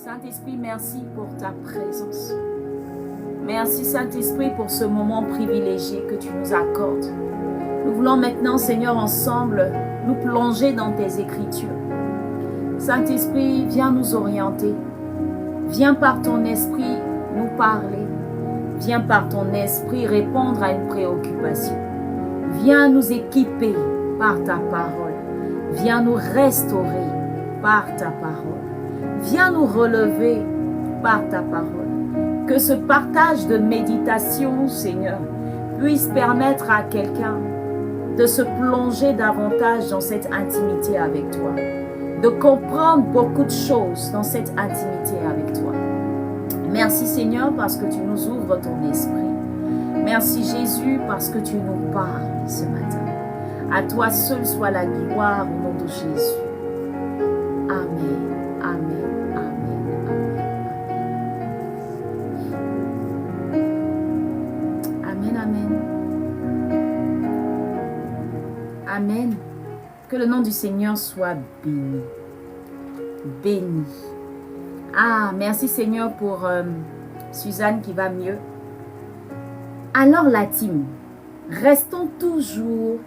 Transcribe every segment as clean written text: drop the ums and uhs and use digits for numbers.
Saint-Esprit, merci pour ta présence. Merci Saint-Esprit pour ce moment privilégié que tu nous accordes. Nous voulons maintenant, Seigneur, ensemble, nous plonger dans tes Écritures. Saint-Esprit, viens nous orienter. Viens par ton esprit nous parler. Viens par ton esprit répondre à une préoccupation. Viens nous équiper par ta parole. Viens nous restaurer par ta parole. Viens nous relever par ta parole. Que ce partage de méditation, Seigneur, puisse permettre à quelqu'un de se plonger davantage dans cette intimité avec toi. De comprendre beaucoup de choses dans cette intimité avec toi. Merci Seigneur parce que tu nous ouvres ton esprit. Merci Jésus parce que tu nous parles ce matin. À toi seul soit la gloire au nom de Jésus. Amen, amen, amen, amen. Amen, amen. Amen. Que le nom du Seigneur soit béni. Béni. Ah, merci Seigneur pour Suzanne qui va mieux. Alors la team, restons toujours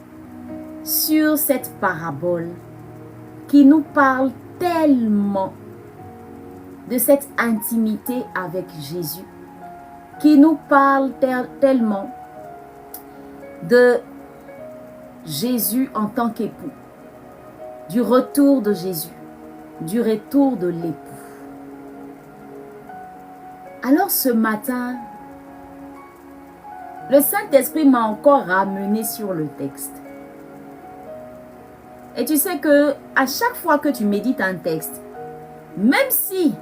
sur cette parabole qui nous parle tellement de cette intimité avec Jésus, qui nous parle tellement de Jésus en tant qu'époux, du retour de Jésus, du retour de l'époux. Alors ce matin, le Saint-Esprit m'a encore ramené sur le texte. Et tu sais que à chaque fois que tu médites un texte, même si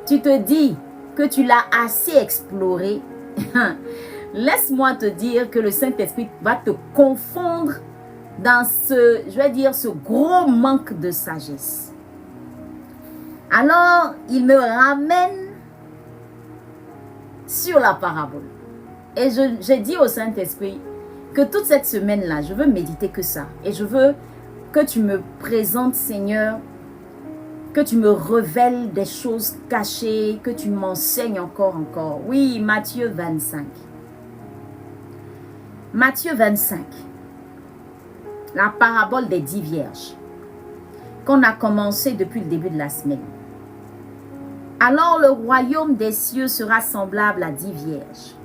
tu te dis que tu l'as assez exploré, laisse-moi te dire que le Saint-Esprit va te confondre dans ce, je vais dire, ce gros manque de sagesse. Alors, il me ramène sur la parabole. Et j'ai dit au Saint-Esprit que toute cette semaine-là, je veux méditer que ça. Et je veux que tu me présentes, Seigneur, que tu me révèles des choses cachées, que tu m'enseignes encore. Oui, Matthieu 25. Matthieu 25. La parabole des 10 vierges qu'on a commencé depuis le début de la semaine. Alors le royaume des cieux sera semblable à 10 vierges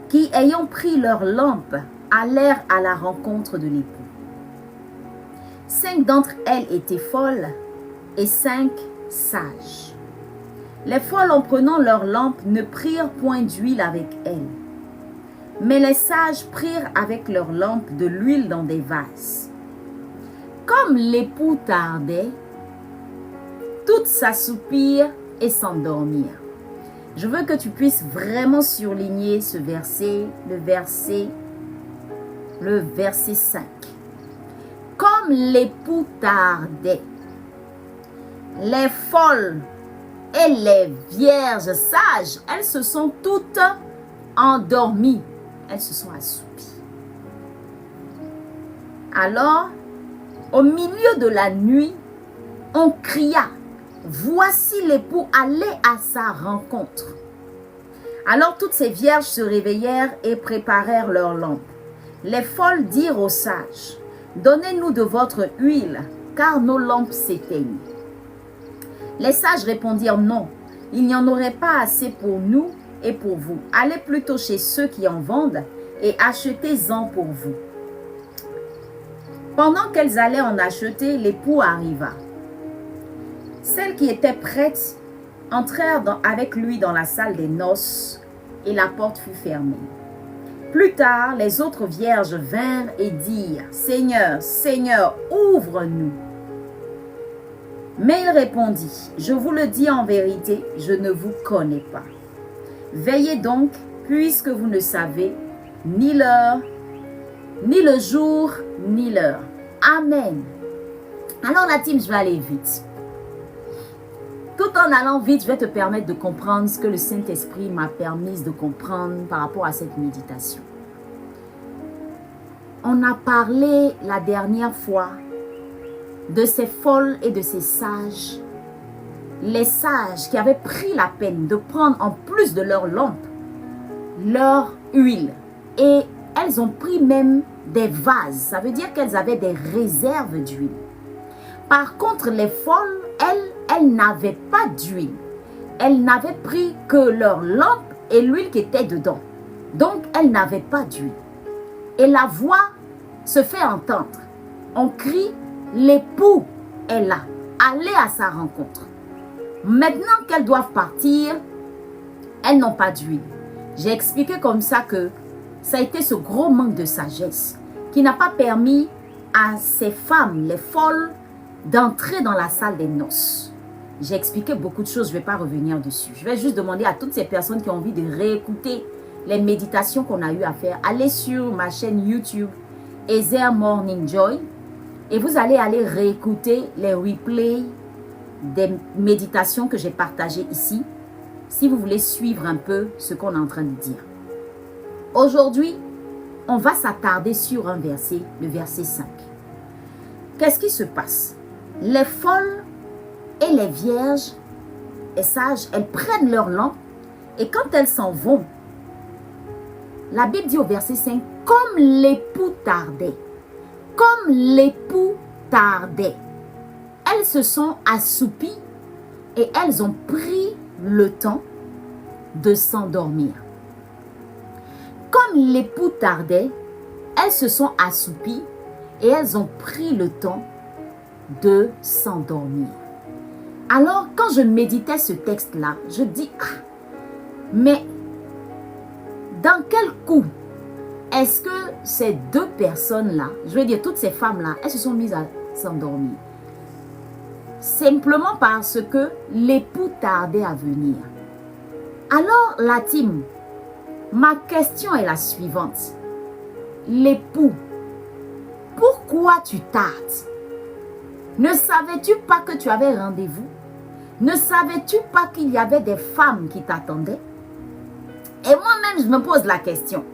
qui, ayant pris leurs lampes, allèrent à la rencontre de l'époux. 5 d'entre elles étaient folles et 5 sages. Les folles, en prenant leurs lampes, ne prirent point d'huile avec elles. Mais les sages prirent avec leurs lampes de l'huile dans des vases. Comme l'époux tardait, toutes s'assoupirent et s'endormirent. Je veux que tu puisses vraiment surligner ce verset, le verset 5. Comme l'époux tardait, les folles et les vierges sages, elles se sont toutes endormies. Elles se sont assoupies. Alors, au milieu de la nuit, on cria, voici l'époux, allez à sa rencontre. Alors toutes ces vierges se réveillèrent et préparèrent leurs lampes. Les folles dirent aux sages, donnez-nous de votre huile, car nos lampes s'éteignent. Les sages répondirent, non, il n'y en aurait pas assez pour nous et pour vous. Allez plutôt chez ceux qui en vendent et achetez-en pour vous. Pendant qu'elles allaient en acheter, l'époux arriva. Celles qui étaient prêtes entrèrent avec lui dans la salle des noces et la porte fut fermée. Plus tard, les autres vierges vinrent et dirent, « Seigneur, Seigneur, ouvre-nous. » Mais il répondit, « Je vous le dis en vérité, je ne vous connais pas. Veillez donc, puisque vous ne savez ni l'heure, ni le jour, ni l'heure. » Amen. Alors la team, je vais aller vite. Tout en allant vite, je vais te permettre de comprendre ce que le Saint-Esprit m'a permis de comprendre par rapport à cette méditation. On a parlé la dernière fois de ces folles et de ces sages les sages qui avaient pris la peine de prendre en plus de leur lampe, leur huile. Et elles ont pris même des vases. Ça veut dire qu'elles avaient des réserves d'huile. Par contre, les folles, elles n'avaient pas d'huile. Elles n'avaient pris que leur lampe et l'huile qui était dedans. Donc, elles n'avaient pas d'huile. Et la voix se fait entendre. On crie, l'époux est là. Allez à sa rencontre. Maintenant qu'elles doivent partir, elles n'ont pas d'huile. J'ai expliqué comme ça que ça a été ce gros manque de sagesse qui n'a pas permis à ces femmes, les folles, d'entrer dans la salle des noces. J'ai expliqué beaucoup de choses, je ne vais pas revenir dessus. Je vais juste demander à toutes ces personnes qui ont envie de réécouter les méditations qu'on a eu à faire. Allez sur ma chaîne YouTube, Ezer Morning Joy, et vous allez aller réécouter les replays des méditations que j'ai partagées ici, si vous voulez suivre un peu ce qu'on est en train de dire. Aujourd'hui, on va s'attarder sur un verset, le verset 5. Qu'est-ce qui se passe? Les folles et les vierges et sages, elles prennent leur lampe et quand elles s'en vont, la Bible dit au verset 5, comme l'époux tardait, comme l'époux tardait, elles se sont assoupies et elles ont pris le temps de s'endormir. Comme l'époux tardait, elles se sont assoupies et elles ont pris le temps de s'endormir. Alors, quand je méditais ce texte-là, je dis, mais dans quel coup est-ce que ces deux personnes-là, je veux dire toutes ces femmes-là, elles se sont mises à s'endormir? Simplement parce que l'époux tardait à venir. Alors, la team, ma question est la suivante. L'époux, pourquoi tu tardes? Ne savais-tu pas que tu avais rendez-vous? Ne savais-tu pas qu'il y avait des femmes qui t'attendaient? Et moi-même, je me pose la question.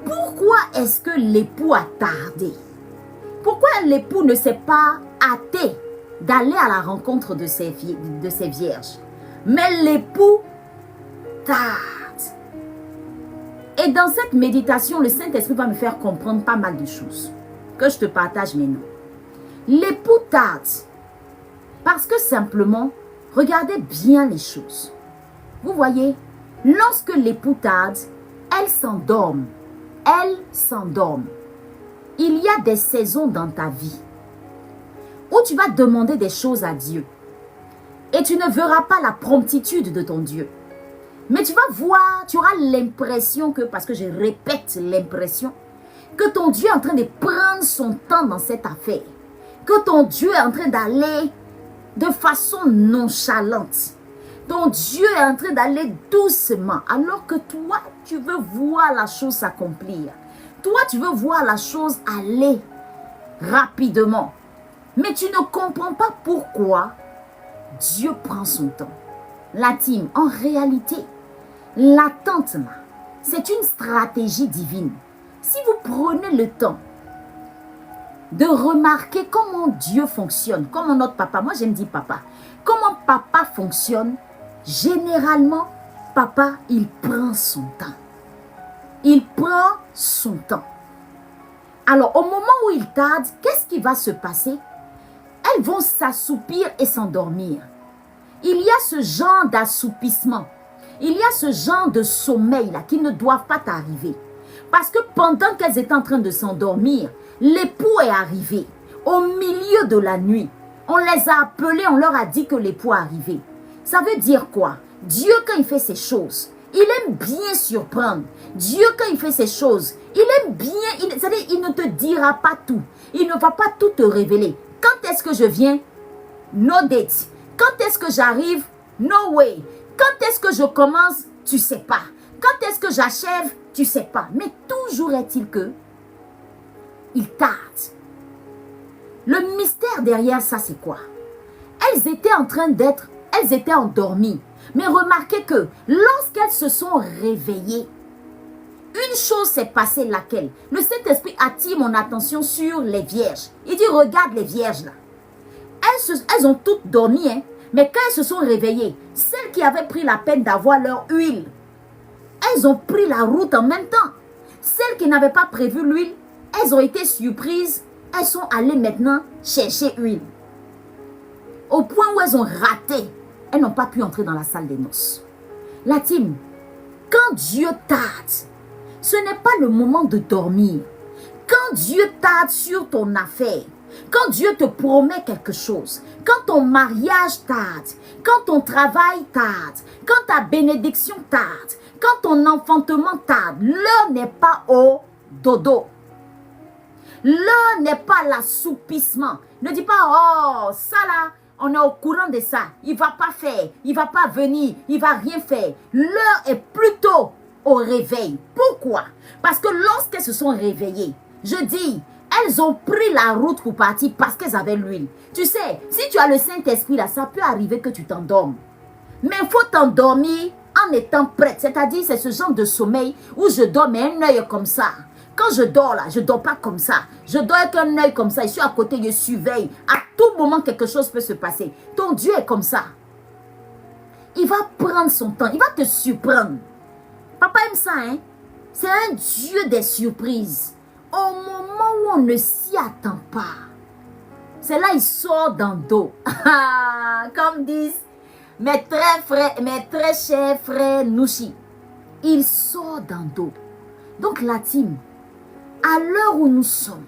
Pourquoi est-ce que l'époux a tardé? Pourquoi l'époux ne s'est pas hâté d'aller à la rencontre de ces vierges? Mais l'époux tarde. Et dans cette méditation, le Saint-Esprit va me faire comprendre pas mal de choses que je te partage maintenant. L'époux tarde parce que simplement, regardez bien les choses. Vous voyez, lorsque l'époux tarde, elle s'endorme. Elle s'endorme. Il y a des saisons dans ta vie où tu vas demander des choses à Dieu et tu ne verras pas la promptitude de ton Dieu. Mais tu vas voir, tu auras l'impression que, parce que je répète l'impression, que ton Dieu est en train de prendre son temps dans cette affaire. Que ton Dieu est en train d'aller de façon nonchalante. Ton Dieu est en train d'aller doucement. Alors que toi, tu veux voir la chose s'accomplir. Toi, tu veux voir la chose aller rapidement. Mais tu ne comprends pas pourquoi Dieu prend son temps. La team, en réalité, l'attente là, c'est une stratégie divine. Si vous prenez le temps de remarquer comment Dieu fonctionne, comment notre papa, moi j'aime dire papa, comment papa fonctionne, généralement, papa, il prend son temps. Il prend son temps. Alors, au moment où il tarde, qu'est-ce qui va se passer? Elles vont s'assoupir et s'endormir. Il y a ce genre d'assoupissement. Il y a ce genre de sommeil là qui ne doivent pas t'arriver. Parce que pendant qu'elles étaient en train de s'endormir, l'époux est arrivé au milieu de la nuit. On les a appelés, on leur a dit que l'époux est arrivé. Ça veut dire quoi? Dieu, quand il fait ces choses, il aime bien surprendre. Dieu, quand il fait ces choses, il aime bien, c'est-à-dire il ne te dira pas tout. Il ne va pas tout te révéler. Quand est-ce que je viens? No date. Quand est-ce que j'arrive? No way. Quand est-ce que je commence? Tu sais pas. Quand est-ce que j'achève? Tu sais pas. Mais toujours est-il que il tarde. Le mystère derrière ça, c'est quoi? Elles étaient en train d'être, elles étaient endormies. Mais remarquez que lorsqu'elles se sont réveillées, une chose s'est passée, laquelle? Le Saint-Esprit attire mon attention sur les vierges. Il dit, regarde les vierges là. Elles ont toutes dormi, hein? Mais quand elles se sont réveillées, celles qui avaient pris la peine d'avoir leur huile, elles ont pris la route en même temps. Celles qui n'avaient pas prévu l'huile, elles ont été surprises. Elles sont allées maintenant chercher huile. Au point où elles ont raté, elles n'ont pas pu entrer dans la salle des noces. La team, quand Dieu tarde, ce n'est pas le moment de dormir. Quand Dieu tarde sur ton affaire, quand Dieu te promet quelque chose, quand ton mariage tarde, quand ton travail tarde, quand ta bénédiction tarde, quand ton enfantement tarde, l'heure n'est pas au dodo. L'heure n'est pas l'assoupissement. Ne dis pas, oh, ça là, on est au courant de ça. Il ne va pas faire, il ne va pas venir, il ne va rien faire. L'heure est plutôt au réveil. Pourquoi? Parce que lorsqu'elles se sont réveillées, je dis, elles ont pris la route pour partir parce qu'elles avaient l'huile. Tu sais, si tu as le Saint-Esprit là, ça peut arriver que tu t'endormes. Mais il faut t'endormir en étant prête. C'est-à-dire, c'est ce genre de sommeil où je dors, mais un œil comme ça. Quand je dors là, je ne dors pas comme ça. Je dors avec un œil comme ça. Je suis à côté, je surveille. À tout moment, quelque chose peut se passer. Ton Dieu est comme ça. Il va prendre son temps. Il va te surprendre. Papa aime ça, hein? C'est un Dieu des surprises. Au moment où on ne s'y attend pas. C'est là il sort dans le dos. Comme disent mes très chers frères Nouchi. Il sort dans le dos. Donc la team, à l'heure où nous sommes,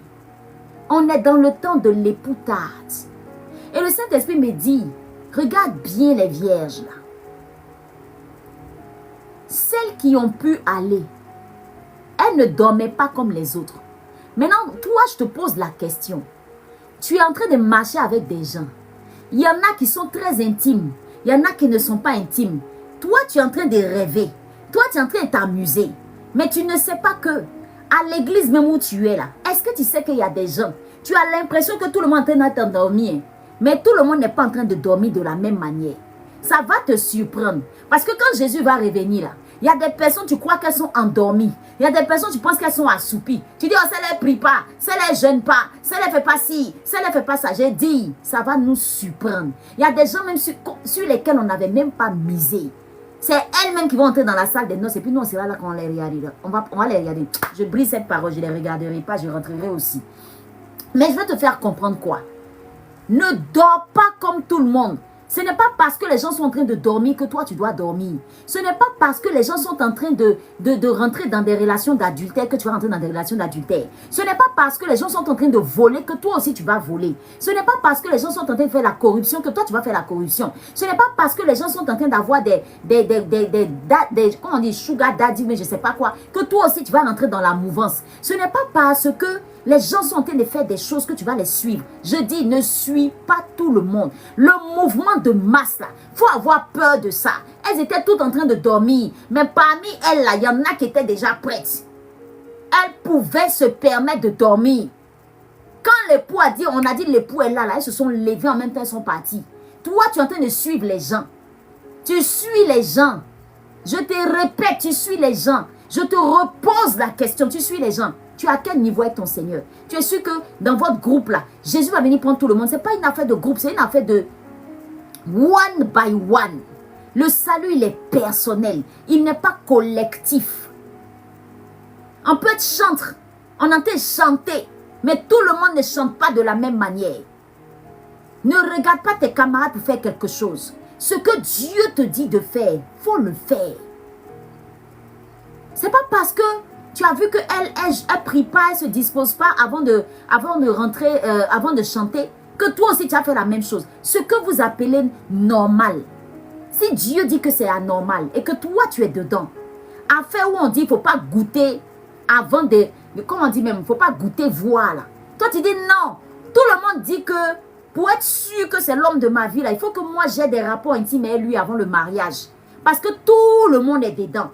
on est dans le temps de l'époux tarde. Et le Saint-Esprit me dit, regarde bien les vierges là. Celles qui ont pu aller, elles ne dormaient pas comme les autres. Maintenant, toi, je te pose la question. Tu es en train de marcher avec des gens. Il y en a qui sont très intimes. Il y en a qui ne sont pas intimes. Toi, tu es en train de rêver. Toi, tu es en train de t'amuser. Mais tu ne sais pas que, à l'église même où tu es là, est-ce que tu sais qu'il y a des gens, tu as l'impression que tout le monde est en train de dormir, mais tout le monde n'est pas en train de dormir de la même manière. Ça va te surprendre. Parce que quand Jésus va revenir là, il y a des personnes, tu crois qu'elles sont endormies. Il y a des personnes, tu penses qu'elles sont assoupies. Tu dis, oh, ça ne prie pas, ça ne jeûne pas, ça ne fait pas ci, ça ne fait pas ça. J'ai dit, ça va nous surprendre. Il y a des gens même sur lesquels on n'avait même pas misé. C'est elles-mêmes qui vont entrer dans la salle des noces et puis nous, on sera là quand on les regardera. On va les regarder. Je brise cette parole, je ne les regarderai pas, je rentrerai aussi. Mais je vais te faire comprendre quoi. Ne dors pas comme tout le monde. Ce n'est pas parce que les gens sont en train de dormir que toi tu dois dormir. Ce n'est pas parce que les gens sont en train de rentrer dans des relations d'adultère que tu vas rentrer dans des relations d'adultère. Ce n'est pas parce que les gens sont en train de voler que toi aussi tu vas voler. Ce n'est pas parce que les gens sont en train de faire la corruption que toi tu vas faire la corruption. Ce n'est pas parce que les gens sont en train d'avoir des comment on dit, sugar daddy, mais je ne sais pas quoi, que toi aussi tu vas rentrer dans la mouvance. Ce n'est pas parce que les gens sont en train de faire des choses que tu vas les suivre. Je dis, ne suis pas tout le monde. Le mouvement de masse, là, il faut avoir peur de ça. Elles étaient toutes en train de dormir. Mais parmi elles, là, il y en a qui étaient déjà prêtes. Elles pouvaient se permettre de dormir. Quand l'époux a dit, on a dit l'époux est là, elles se sont levées en même temps, elles sont parties. Toi, tu es en train de suivre les gens. Tu suis les gens. Je te répète, tu suis les gens. Je te repose la question, tu suis les gens. Tu es à quel niveau avec ton Seigneur? Tu es sûr que dans votre groupe là, Jésus va venir prendre tout le monde. Ce n'est pas une affaire de groupe, c'est une affaire de one by one. Le salut, il est personnel. Il n'est pas collectif. On peut être chantre, on entend chanter, mais tout le monde ne chante pas de la même manière. Ne regarde pas tes camarades pour faire quelque chose. Ce que Dieu te dit de faire, il faut le faire. Ce n'est pas parce que tu as vu qu'elle ne prie pas, elle ne se dispose pas avant de rentrer, avant de chanter, que toi aussi tu as fait la même chose. Ce que vous appelez normal. Si Dieu dit que c'est anormal et que toi tu es dedans, affaire où on dit qu'il ne faut pas goûter avant de... Comment on dit même, il ne faut pas goûter voir là. Toi tu dis non. Tout le monde dit que pour être sûr que c'est l'homme de ma vie là, il faut que moi j'ai des rapports intimes avec lui avant le mariage. Parce que tout le monde est dedans.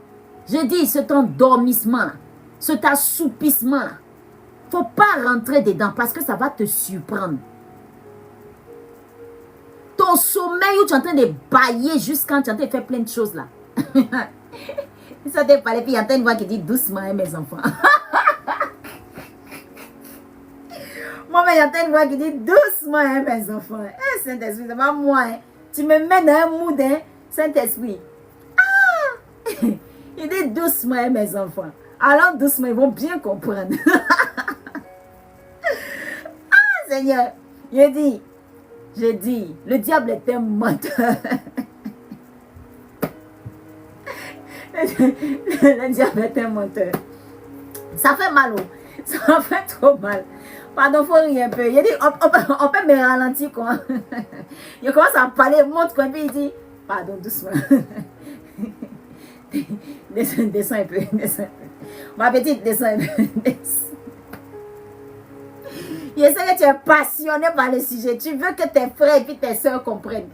Je dis, cet endormissement là, cet assoupissement là, il ne faut pas rentrer dedans parce que ça va te surprendre. Ton sommeil où tu es en train de bailler jusqu'à tu es en train de faire plein de choses là. Ça te parlait, puis il y a une voix qui dit doucement, hein, mes enfants. Moi, il y a une voix qui dit doucement, hein, mes enfants. Eh, Saint-Esprit, c'est pas moi. Hein. Tu me mets dans un mood, hein, Saint-Esprit. Ah! Il dit doucement, mes enfants. Alors doucement, ils vont bien comprendre. Ah, Seigneur. Je dis, le diable est un menteur. Le diable est un menteur. Ça fait mal, ça fait trop mal. Pardon, faut rire un peu. Il dit, on peut me ralentir quoi. Il commence à parler, montre quoi, puis il dit, pardon, doucement. Descends un peu, descends un peu. Ma petite, descends un peu. Je sais que tu es passionné par le sujet. Tu veux que tes frères et puis tes soeurs comprennent.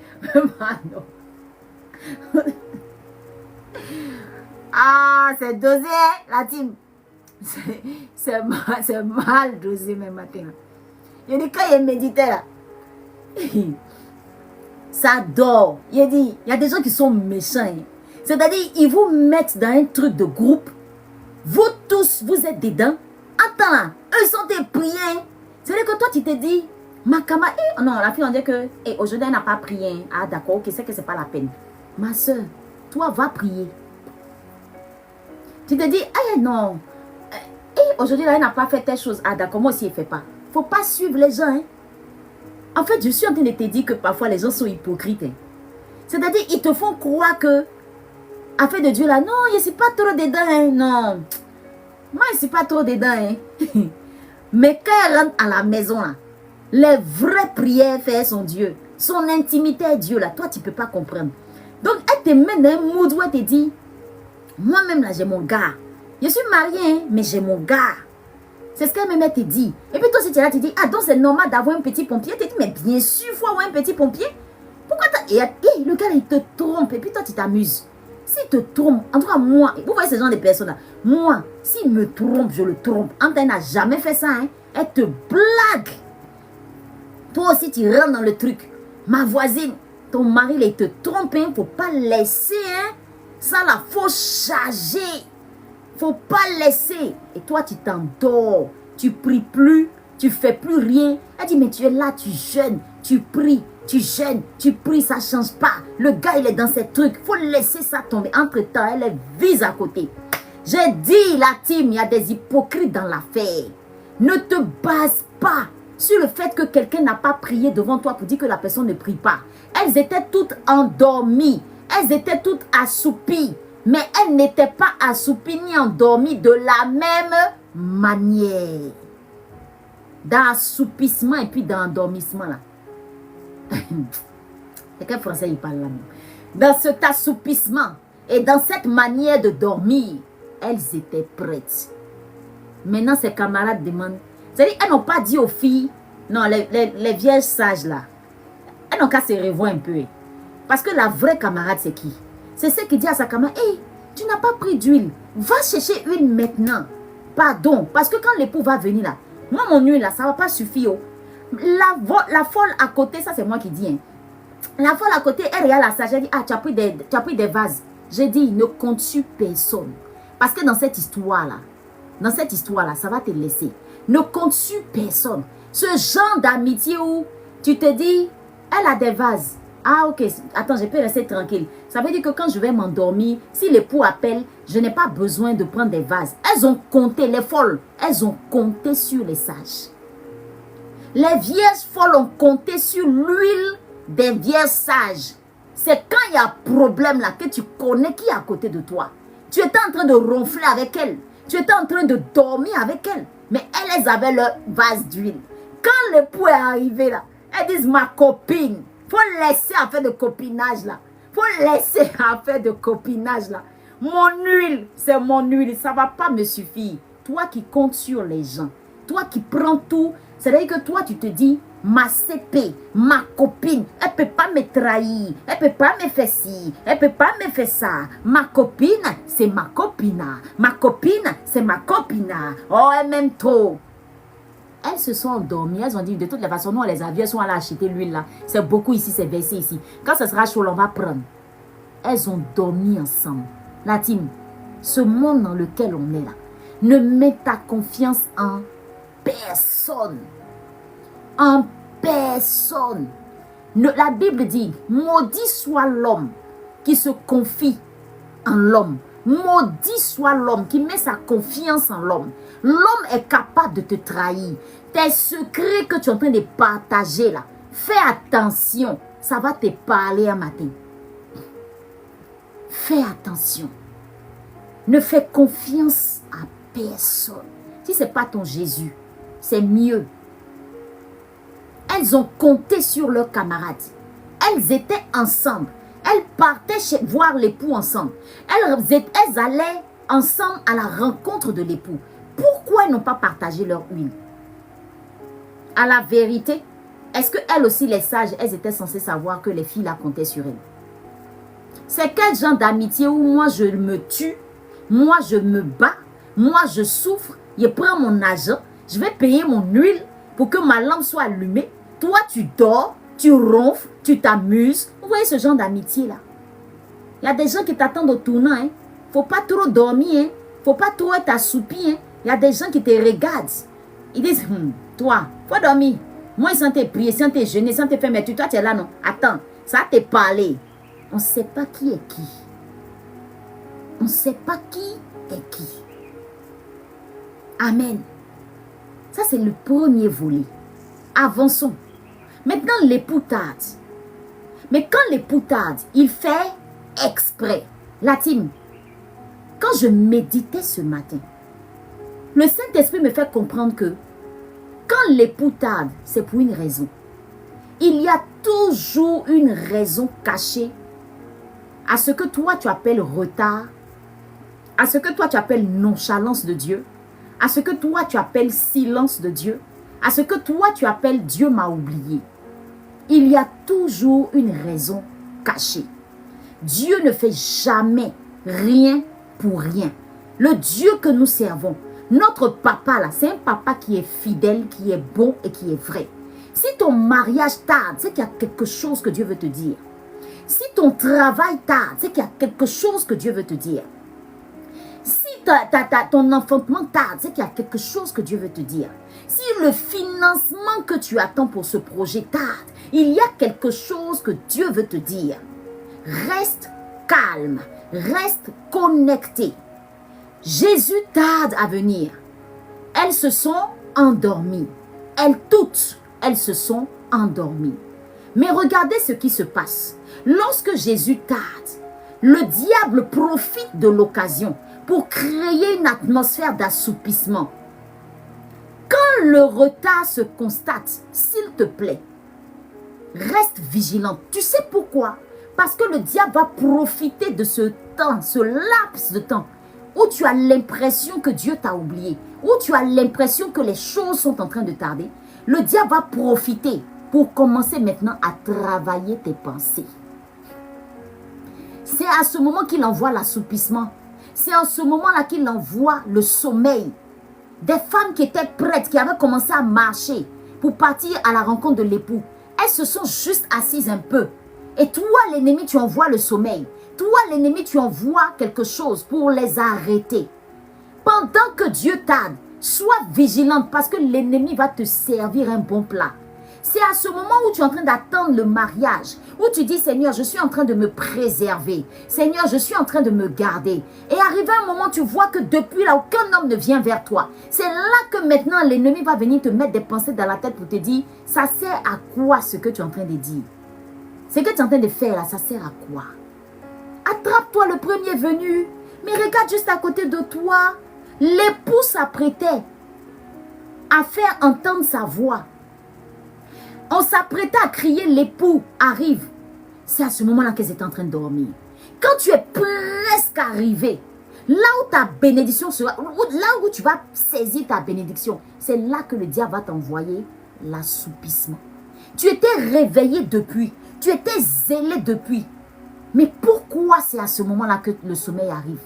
Pardon. Ah, c'est dosé, la team. C'est mal dosé même matin. Il dit, quand il méditait là, ça dort. Il dit, il y a des gens qui sont méchants. C'est-à-dire, ils vous mettent dans un truc de groupe. Vous tous, vous êtes dedans. Attends là, eux sont tes prières. C'est-à-dire que toi, tu te dis, ma camarade, non, la fille, on dit que, aujourd'hui, elle n'a pas prié. Ah, d'accord, ok, c'est que c'est pas la peine. Ma soeur, toi, va prier. Tu te dis, non, aujourd'hui, elle n'a pas fait telle chose. Ah, d'accord, moi aussi, elle ne fait pas. Il ne faut pas suivre les gens. Hein. En fait, je suis en train de te dire que parfois, les gens sont hypocrites. Hein. C'est-à-dire, ils te font croire que, affaire de Dieu, là, non, je ne suis pas trop dedans. Hein. Non, moi, je ne suis pas trop dedans. Hein. Mais quand elle rentre à la maison, là, les vraies prières fait son Dieu. Son intimité est Dieu, là. Toi, tu ne peux pas comprendre. Donc, elle te met dans un mood où elle te dit, moi-même, là, j'ai mon gars. Je suis mariée, hein, mais j'ai mon gars. C'est ce qu'elle te dit. Et puis toi, si tu es là, tu dis, ah, donc c'est normal d'avoir un petit pompier. Tu te dis, mais bien sûr, il faut avoir un petit pompier. Pourquoi et le gars, il te trompe. Et puis toi, tu t'amuses. S'il te trompe, en tout cas, moi, vous voyez ce genre de personnes-là. Moi, s'il me trompe, je le trompe. Anta n'a jamais fait ça, hein. Elle te blague. Toi aussi, tu rentres dans le truc. Ma voisine, ton mari, il te trompe, il ne faut pas laisser, hein. Ça, là, faut charger. Faut pas laisser. Et toi, tu t'endors. Tu pries plus. Tu fais plus rien. Elle dit, mais tu es là, tu jeûnes. Tu pries. Tu jeûnes. Tu pries, ça change pas. Le gars, il est dans ses trucs. Faut laisser ça tomber. Entre-temps, elle est vise à côté. J'ai dit, la team, il y a des hypocrites dans l'affaire. Ne te base pas sur le fait que quelqu'un n'a pas prié devant toi pour dire que la personne ne prie pas. Elles étaient toutes endormies. Elles étaient toutes assoupies. Mais elles n'étaient pas assoupies ni endormies de la même manière. Dans assoupissement et puis dans endormissement là. C'est quel français il parle là? Dans cet assoupissement et dans cette manière de dormir, elles étaient prêtes. Maintenant, ses camarades demandent. C'est-à-dire, elles n'ont pas dit aux filles, non, les vierges sages là, elles n'ont qu'à se revoir un peu. Parce que la vraie camarade, c'est qui? C'est celle qui dit à sa camarade, hey, tu n'as pas pris d'huile. Va chercher une maintenant. Pardon. Parce que quand l'époux va venir là, moi, mon huile là, ça ne va pas suffire. La folle à côté, ça c'est moi qui dis. Hein. La folle à côté, elle regarde la sage, elle dit, ah, tu as pris des vases. J'ai dit, ne compte sur personne. Parce que dans cette histoire-là, ça va te laisser. Ne compte sur personne. Ce genre d'amitié où tu te dis, elle a des vases. Ah, ok, attends, je peux rester tranquille. Ça veut dire que quand je vais m'endormir, si l'époux appelle, je n'ai pas besoin de prendre des vases. Elles ont compté, les folles, elles ont compté sur les sages. Les vierges folles ont compté sur l'huile des vierges sages. C'est quand il y a problème là que tu connais qui est à côté de toi. Tu étais en train de ronfler avec elle. Tu étais en train de dormir avec elle. Mais elles avaient leur vase d'huile. Quand l'époux est arrivé là, elles disent ma copine. Faut laisser affaire de copinage là. Faut laisser affaire de copinage là. Mon huile, c'est mon huile. Ça ne va pas me suffire. Toi qui comptes sur les gens. Toi qui prends tout. C'est-à-dire que toi tu te dis, ma CP, ma copine, elle ne peut pas me trahir. Elle ne peut pas me faire ci. Elle ne peut pas me faire ça. Ma copine, c'est ma copine. Ma copine, c'est ma copine. Oh, elle m'aime trop. Elles se sont endormies, elles ont dit, de toutes les façons, nous, les avions sont allés acheter l'huile là. C'est beaucoup ici, c'est versé ici. Quand ce sera chaud, on va prendre. Elles ont dormi ensemble. La team, ce monde dans lequel on est là, ne mets ta confiance en personne. En personne. La Bible dit, maudit soit l'homme qui se confie en l'homme. Maudit soit l'homme qui met sa confiance en l'homme. L'homme est capable de te trahir. Tes secrets que tu es en train de partager là, fais attention. Ça va te parler un matin. Fais attention. Ne fais confiance à personne. Si ce n'est pas ton Jésus, c'est mieux. Elles ont compté sur leurs camarades. Elles étaient ensemble. Elles partaient voir l'époux ensemble. Elles allaient ensemble à la rencontre de l'époux. Pourquoi elles n'ont pas partagé leur huile? À la vérité, est-ce qu'elles aussi, les sages, elles étaient censées savoir que les filles là comptaient sur elles? C'est quel genre d'amitié où moi je me tue, moi je me bats, moi je souffre, je prends mon argent, je vais payer mon huile pour que ma lampe soit allumée. Toi, tu dors, tu ronfles, tu t'amuses. Vous voyez ce genre d'amitié là? Il y a des gens qui t'attendent au tournant. Il ne faut pas trop dormir. Il ne faut pas trop être assoupi. Il y a des gens qui te regardent. Ils disent, toi, il faut dormir. Moi, sans te prier, sans te jeûner, sans te faire mettre. Toi, tu es là, non? Attends, ça te parler. On ne sait pas qui est qui. On ne sait pas qui est qui. Amen. Ça, c'est le premier volet. Avançons. Maintenant, l'époux tarde. Mais quand l'époux tarde, il fait exprès. La team, quand je méditais ce matin, le Saint-Esprit me fait comprendre que quand l'époux tarde, c'est pour une raison. Il y a toujours une raison cachée à ce que toi tu appelles retard, à ce que toi tu appelles nonchalance de Dieu, à ce que toi tu appelles silence de Dieu, à ce que toi tu appelles Dieu m'a oublié. Il y a toujours une raison cachée. Dieu ne fait jamais rien pour rien. Le Dieu que nous servons, notre papa là, c'est un papa qui est fidèle, qui est bon et qui est vrai. Si ton mariage tarde, c'est qu'il y a quelque chose que Dieu veut te dire. Si ton travail tarde, c'est qu'il y a quelque chose que Dieu veut te dire. Si ton enfantement tarde, c'est qu'il y a quelque chose que Dieu veut te dire. Si le financement que tu attends pour ce projet tarde, il y a quelque chose que Dieu veut te dire. Reste calme, reste connecté. Jésus tarde à venir. Elles se sont endormies. Elles se sont endormies. Mais regardez ce qui se passe. Lorsque Jésus tarde, le diable profite de l'occasion pour créer une atmosphère d'assoupissement. Quand le retard se constate, s'il te plaît, reste vigilant. Tu sais pourquoi? Parce que le diable va profiter de ce temps, ce laps de temps, où tu as l'impression que Dieu t'a oublié, où tu as l'impression que les choses sont en train de tarder. Le diable va profiter pour commencer maintenant à travailler tes pensées. C'est à ce moment qu'il envoie l'assoupissement. C'est en ce moment-là qu'il envoie le sommeil. Des femmes qui étaient prêtes, qui avaient commencé à marcher pour partir à la rencontre de l'époux. Elles se sont juste assises un peu. Et toi, l'ennemi, tu envoies le sommeil. Toi, l'ennemi, tu envoies quelque chose pour les arrêter. Pendant que Dieu tarde, sois vigilante parce que l'ennemi va te servir un bon plat. C'est à ce moment où tu es en train d'attendre le mariage, où tu dis, Seigneur, je suis en train de me préserver. Seigneur, je suis en train de me garder. Et arrivé un moment, tu vois que depuis là, aucun homme ne vient vers toi. C'est là que maintenant, l'ennemi va venir te mettre des pensées dans la tête pour te dire, ça sert à quoi ce que tu es en train de dire? Ce que tu es en train de faire là, ça sert à quoi? Attrape-toi le premier venu. Mais regarde juste à côté de toi. L'époux s'apprêtait à faire entendre sa voix. On s'apprêtait à crier, l'époux arrive. C'est à ce moment-là qu'elles étaient en train de dormir. Quand tu es presque arrivé, là où ta bénédiction sera, là où tu vas saisir ta bénédiction, c'est là que le diable va t'envoyer l'assoupissement. Tu étais réveillé depuis, tu étais zélé depuis. Mais pourquoi c'est à ce moment-là que le sommeil arrive?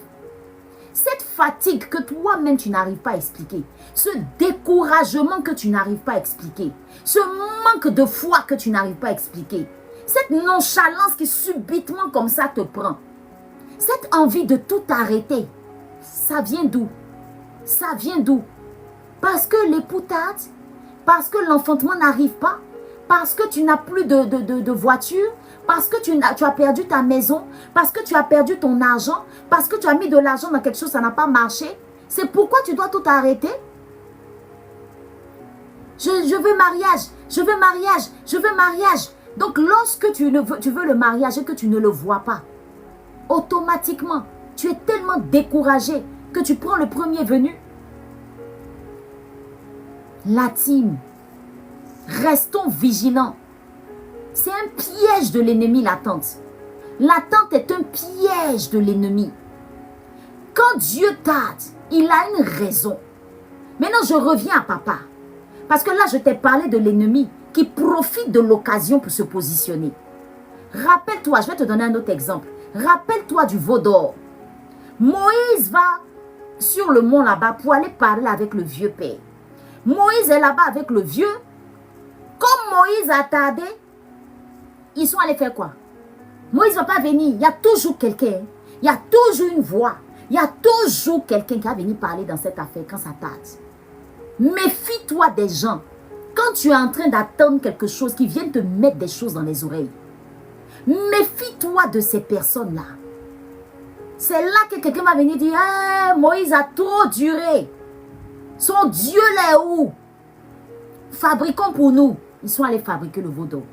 Cette fatigue que toi-même tu n'arrives pas à expliquer, ce découragement que tu n'arrives pas à expliquer, ce manque de foi que tu n'arrives pas à expliquer, cette nonchalance qui subitement comme ça te prend, cette envie de tout arrêter, ça vient d'où? Ça vient d'où? Parce que l'époux tarde, parce que l'enfantement n'arrive pas, parce que tu n'as plus de voiture, parce que tu as perdu ta maison, parce que tu as perdu ton argent, parce que tu as mis de l'argent dans quelque chose, ça n'a pas marché. C'est pourquoi tu dois tout arrêter. Je veux mariage, je veux mariage, je veux mariage. Donc lorsque tu veux le mariage et que tu ne le vois pas, automatiquement, tu es tellement découragé que tu prends le premier venu. La team, restons vigilants. C'est un piège de l'ennemi, l'attente. L'attente est un piège de l'ennemi. Quand Dieu tarde, il a une raison. Maintenant, je reviens à papa. Parce que là, je t'ai parlé de l'ennemi qui profite de l'occasion pour se positionner. Rappelle-toi, je vais te donner un autre exemple. Rappelle-toi du veau d'or. Moïse va sur le mont là-bas pour aller parler avec le vieux père. Moïse est là-bas avec le vieux. Comme Moïse a tardé, ils sont allés faire quoi? Moïse ne va pas venir. Il y a toujours quelqu'un. Il y a toujours une voix. Il y a toujours quelqu'un qui va venir parler dans cette affaire quand ça tarde. Méfie-toi des gens. Quand tu es en train d'attendre quelque chose, qui viennent te mettre des choses dans les oreilles. Méfie-toi de ces personnes-là. C'est là que quelqu'un va venir dire, hey, Moïse a trop duré. Son Dieu là est où? Fabriquons pour nous. Ils sont allés fabriquer le veau d'or.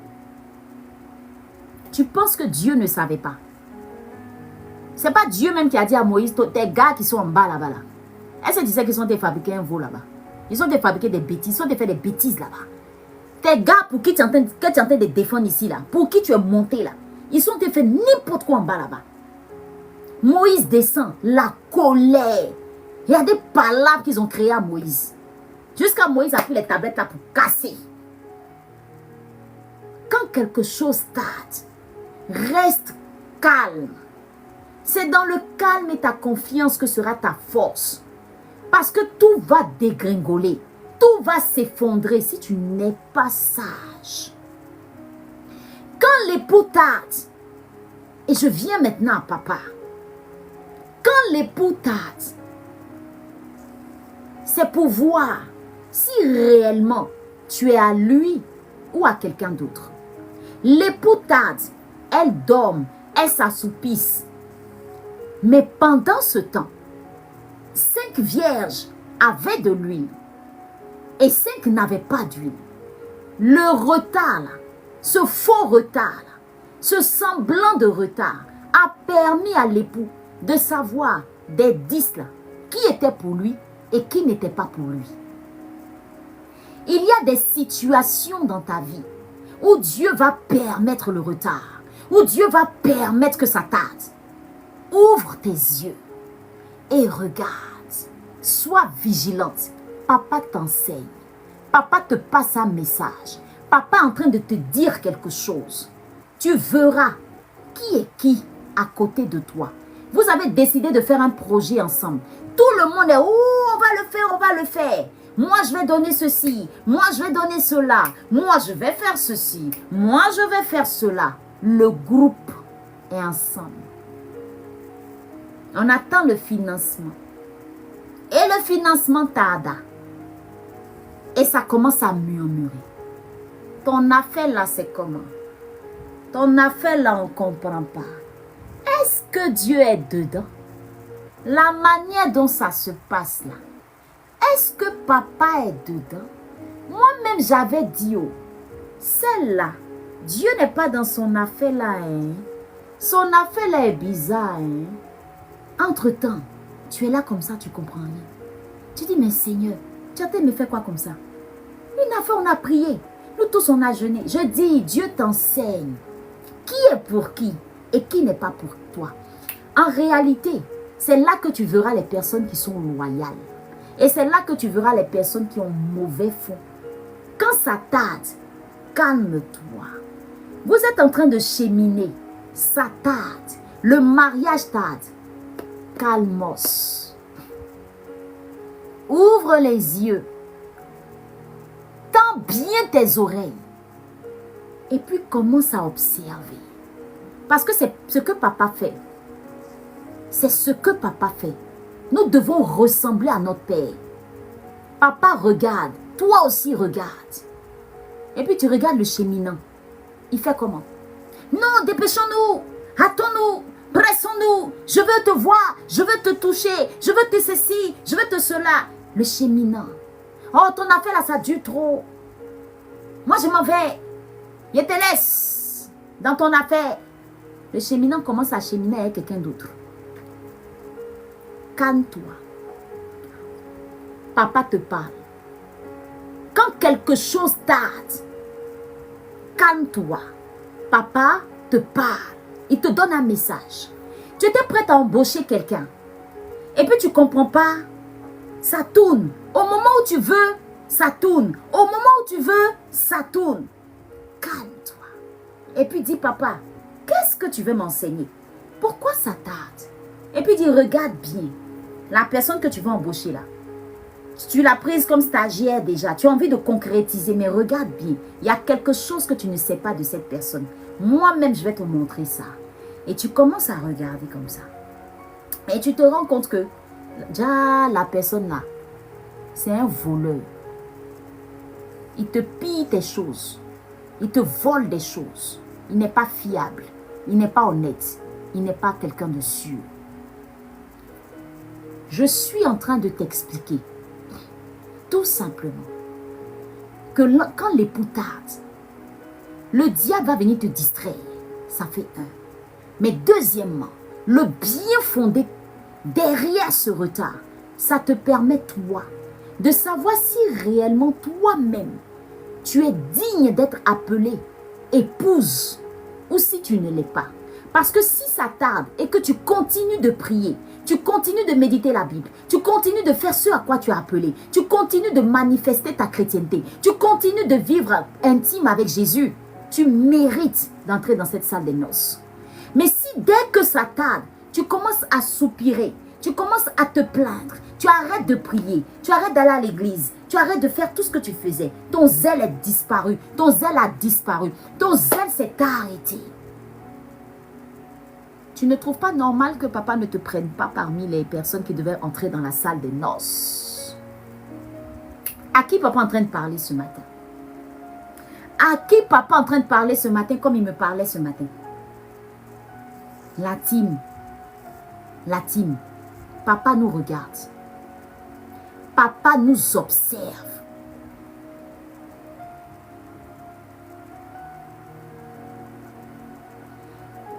Tu penses que Dieu ne savait pas? C'est pas Dieu même qui a dit à Moïse, tes gars qui sont en bas là-bas. Là. Est-ce que tu sais qu'ils sont allés fabriquer un veau là-bas? Ils ont allés fabriquer des bêtises. Ils ont allés faire des bêtises là-bas. Tes gars pour qui tu es en train de défendre ici là, pour qui tu es monté là, ils sont allés faire n'importe quoi en bas là-bas. Moïse descend, la colère. Il y a des palabres qu'ils ont créées à Moïse. Jusqu'à Moïse a pris les tablettes là pour casser. Quand quelque chose tarde, reste calme. C'est dans le calme et ta confiance que sera ta force. Parce que tout va dégringoler. Tout va s'effondrer si tu n'es pas sage. Quand l'époux tarde, et je viens maintenant à papa. Quand l'époux tarde, c'est pour voir si réellement tu es à lui ou à quelqu'un d'autre. L'époux tarde, elle dorme, elle s'assoupisse. Mais pendant ce temps, 5 vierges avaient de l'huile et 5 n'avaient pas d'huile. Le retard, là, ce faux retard, là, ce semblant de retard a permis à l'époux de savoir des 10 là, qui étaient pour lui et qui n'étaient pas pour lui. Il y a des situations dans ta vie où Dieu va permettre le retard, où Dieu va permettre que ça tarde. Ouvre tes yeux et regarde. Sois vigilante. Papa t'enseigne. Papa te passe un message. Papa est en train de te dire quelque chose. Tu verras qui est qui à côté de toi. Vous avez décidé de faire un projet ensemble. Tout le monde est, oh, on va le faire, on va le faire. Moi, je vais donner ceci. Moi, je vais donner cela. Moi, je vais faire ceci. Moi, je vais faire cela. Le groupe est ensemble. On attend le financement. Et le financement tarda. Et ça commence à murmurer. Ton affaire là, c'est comment? Ton affaire là, on ne comprend pas. Est-ce que Dieu est dedans? La manière dont ça se passe là. Est-ce que papa est dedans? Moi-même, j'avais dit, oh, celle-là, Dieu n'est pas dans son affaire là. Hein? Son affaire là est bizarre. Hein? Entre-temps, tu es là comme ça, tu comprends rien. Tu dis, mais Seigneur, tu as peut-être me fait quoi comme ça? Une affaire, on a prié. Nous tous, on a jeûné. Je dis, Dieu t'enseigne. Qui est pour qui et qui n'est pas pour toi? En réalité, c'est là que tu verras les personnes qui sont loyales. Et c'est là que tu verras les personnes qui ont mauvais fond. Quand ça tarde, calme-toi. Vous êtes en train de cheminer. Ça tarde. Le mariage tarde. Calmos. Ouvre les yeux. Tends bien tes oreilles. Et puis commence à observer. Parce que c'est ce que papa fait. C'est ce que papa fait. Nous devons ressembler à notre père. Papa regarde. Toi aussi regarde. Et puis tu regardes le cheminant. Il fait comment? Non, dépêchons-nous, hâtons-nous, pressons-nous, je veux te voir, je veux te toucher, je veux te ceci, je veux te cela. Le cheminant. Oh, ton affaire là, ça dure trop. Moi, je m'en vais. Je te laisse dans ton affaire. Le cheminant commence à cheminer avec quelqu'un d'autre. Calme-toi. Papa te parle. Quand quelque chose tarde, calme-toi. Papa te parle. Il te donne un message. Tu étais prête à embaucher quelqu'un. Et puis tu ne comprends pas. Ça tourne. Au moment où tu veux, ça tourne. Au moment où tu veux, ça tourne. Calme-toi. Et puis dis, papa, qu'est-ce que tu veux m'enseigner? Pourquoi ça tarde? Et puis dis, regarde bien. La personne que tu veux embaucher là. Tu l'as prise comme stagiaire déjà. Tu as envie de concrétiser, mais regarde bien. Il y a quelque chose que tu ne sais pas de cette personne. Moi-même, je vais te montrer ça. Et tu commences à regarder comme ça. Et tu te rends compte que déjà, la personne là, c'est un voleur. Il te pille tes choses. Il te vole des choses. Il n'est pas fiable. Il n'est pas honnête. Il n'est pas quelqu'un de sûr. Je suis en train de t'expliquer, tout simplement, que quand l'époux tarde, le diable va venir te distraire. Ça fait un. Mais deuxièmement, le bien fondé derrière ce retard, ça te permet, toi, de savoir si réellement toi-même, tu es digne d'être appelée épouse ou si tu ne l'es pas. Parce que si ça tarde et que tu continues de prier, tu continues de méditer la Bible, tu continues de faire ce à quoi tu es appelé, tu continues de manifester ta chrétienté, tu continues de vivre intime avec Jésus, tu mérites d'entrer dans cette salle des noces. Mais si dès que ça tarde, tu commences à soupirer, tu commences à te plaindre, tu arrêtes de prier, tu arrêtes d'aller à l'église, tu arrêtes de faire tout ce que tu faisais, ton zèle est disparu, ton zèle a disparu, ton zèle s'est arrêté. Tu ne trouves pas normal que papa ne te prenne pas parmi les personnes qui devaient entrer dans la salle des noces? À qui papa est en train de parler ce matin? À qui papa est en train de parler ce matin comme il me parlait ce matin? La team. La team. Papa nous regarde. Papa nous observe.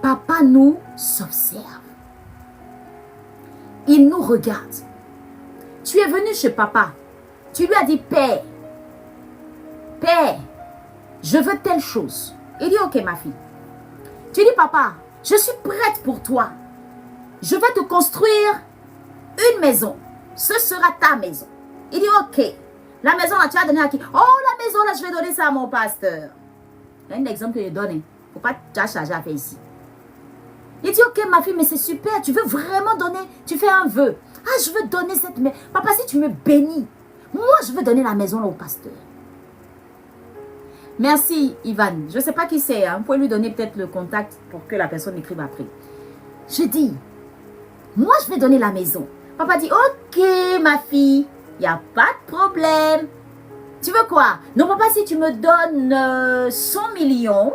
Papa nous observe. Il nous regarde. Tu es venu chez papa. Tu lui as dit, Père, Père, je veux telle chose. Il dit, ok ma fille. Tu dis, papa, je suis prête pour toi. Je vais te construire une maison. Ce sera ta maison. Il dit, ok. La maison là, tu as donné à qui? Oh, la maison là, je vais donner ça à mon pasteur. C'est un exemple que je donne. Il ne faut pas te charger à faire ici. Il dit, ok ma fille, mais c'est super. Tu veux vraiment donner? Tu fais un vœu. Ah, je veux donner cette maison. Papa, si tu me bénis, moi, je veux donner la maison là au pasteur. Merci, Ivan. Je ne sais pas qui c'est. Hein. Vous pouvez lui donner peut-être le contact pour que la personne écrive après. Je dis, moi, je vais donner la maison. Papa dit, ok, ma fille, il n'y a pas de problème. Tu veux quoi? Non, papa, si tu me donnes 100 millions,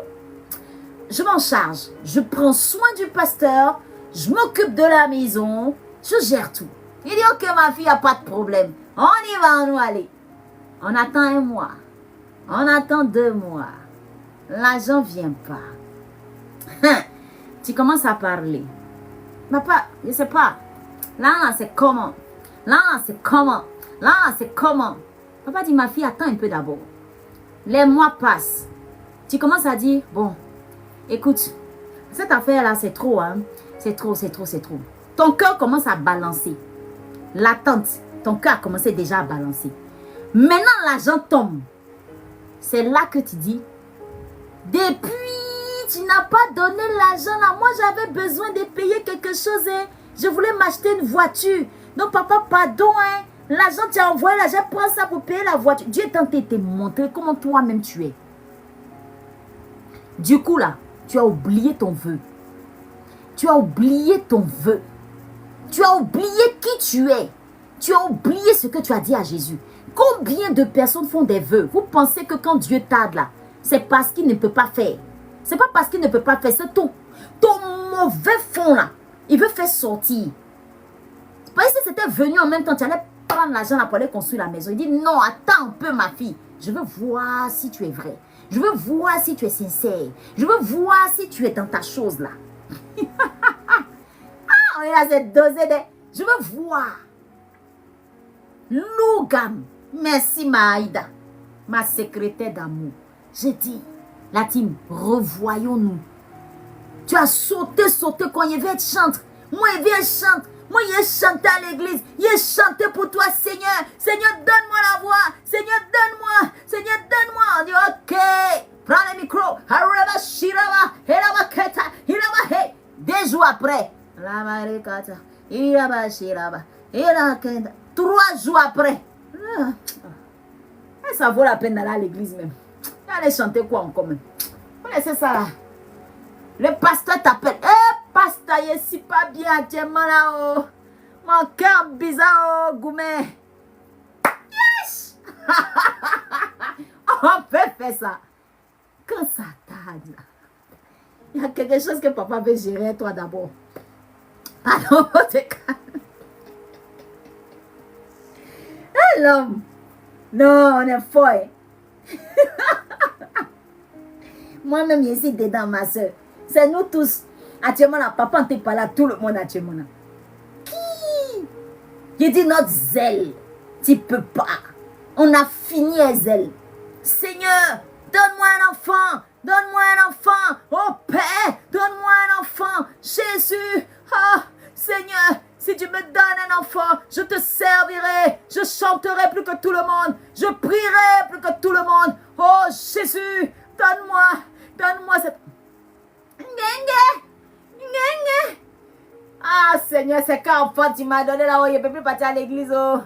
je m'en charge. Je prends soin du pasteur, je m'occupe de la maison, je gère tout. Il dit, ok, ma fille, il n'y a pas de problème. On y va, nous aller. On attend 1 mois. On attend 2 mois. L'argent ne vient pas. Tu commences à parler. Papa, je ne sais pas. Là, c'est comment? Là, c'est comment? Là, c'est comment? Papa dit, ma fille, attends un peu d'abord. Les mois passent. Tu commences à dire, bon, écoute, cette affaire-là, c'est trop, hein? C'est trop, c'est trop, c'est trop. Ton cœur commence à balancer. L'attente, ton cœur a commencé déjà à balancer. Maintenant, l'argent tombe. C'est là que tu dis, depuis, tu n'as pas donné l'argent là. Moi, j'avais besoin de payer quelque chose. Hein. Je voulais m'acheter une voiture. Non, papa, pardon. Hein. L'argent, tu as envoyé là. Je prends ça pour payer la voiture. Dieu est tenté de te montrer comment toi-même tu es. Du coup, là, tu as oublié ton vœu. Tu as oublié ton vœu. Tu as oublié qui tu es. Tu as oublié ce que tu as dit à Jésus. Combien de personnes font des vœux? Vous pensez que quand Dieu t'aide là, c'est parce qu'il ne peut pas faire. C'est pas parce qu'il ne peut pas faire, c'est ton mauvais fond là. Il veut faire sortir. Parce que c'était venu en même temps, tu allais prendre l'argent là pour aller construire la maison. Il dit non, attends un peu ma fille. Je veux voir si tu es vrai. Je veux voir si tu es sincère. Je veux voir si tu es dans ta chose là. Ah, il a cette dosée de... Je veux voir. Lougam. Merci Maïda. Ma secrétaire d'amour. J'ai dit, la team, revoyons-nous. Tu as sauté quand il vient chanter. Moi, il vient chanter. Moi, il chanté à l'église. Il chanté pour toi, Seigneur. Seigneur, donne-moi la voix. Seigneur, donne-moi. Seigneur, donne-moi. On dit, ok. Prends le micro. Haraba, shiraba, helaba, keta, hiraba, hey. 2 jours après. La marikata. Hiraba, shiraba. Hiraba, keta. 3 jours après. Ça vaut la peine d'aller à l'église même. Allez chanter quoi encore même. Vous laissez ça là. Le pasteur t'appelle. Eh, pasteur, il est pas bien actuellement là-haut. Mon cœur bizarre, oh, Goumé. Yes! On peut faire ça. Quand ça tarde là, il y a quelque chose que papa veut gérer, toi d'abord. Pardon, t'es calme. Eh, l'homme. Non, on est fort. Moi-même, ici, dedans, ma soeur. C'est nous tous. Actuellement, là, papa, on te parle à tout le monde actuellement. Là. Qui? Il dit notre zèle. Tu peux pas. On a fini les zèle. Seigneur, donne-moi un enfant. Donne-moi un enfant. Oh Père, donne-moi un enfant. Jésus. Ah, Seigneur, si tu me donnes un enfant, je te servirai. Je chanterai plus que tout le monde. Je prierai plus que tout le monde. Oh Jésus, donne-moi cette... Ah Seigneur, c'est quand enfant tu m'as donné là-haut, il ne peut plus partir à l'église. Oh.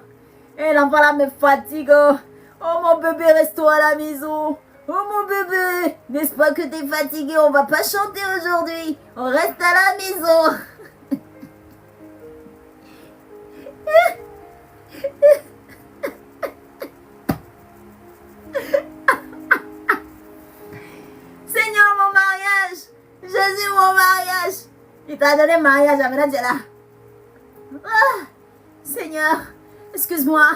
Et l'enfant là me fatigue. Oh. Oh mon bébé, reste-toi à la maison. Oh mon bébé, n'est-ce pas que tu es fatigué? On va pas chanter aujourd'hui. On reste à la maison. Seigneur, mon mariage. Jésus, mon mariage. Il t'a donné le mariage, maintenant tu es là. Ah, Seigneur, excuse-moi.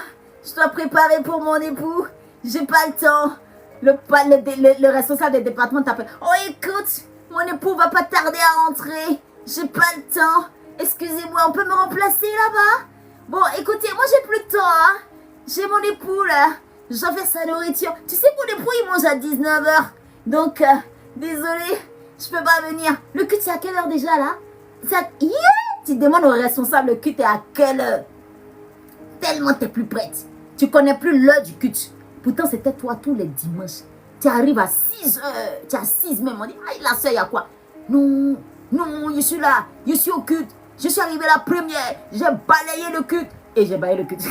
Je dois préparer pour mon époux. J'ai pas le temps. Le responsable du département t'appelle. Oh, écoute, mon époux va pas tarder à rentrer. J'ai pas le temps. Excusez-moi, on peut me remplacer là-bas? Bon, écoutez, moi j'ai plus de temps. Hein. J'ai mon époux là. J'en fais sa nourriture. Tu sais, mon époux il mange à 19h. Donc, désolé, je peux pas venir. Le culte c'est à quelle heure déjà là? Yeah! Tu demandes au responsable le culte est à quelle heure? Tellement t'es plus prête. Tu connais plus l'heure du culte. Pourtant c'était toi tous les dimanches. Tu arrives à 6h. Tu es à 6 même. On dit, ah la soeur, il y a quoi? Non, non, je suis là. Je suis au culte. Je suis arrivé la première. J'ai balayé le culte. Et j'ai balayé le culte.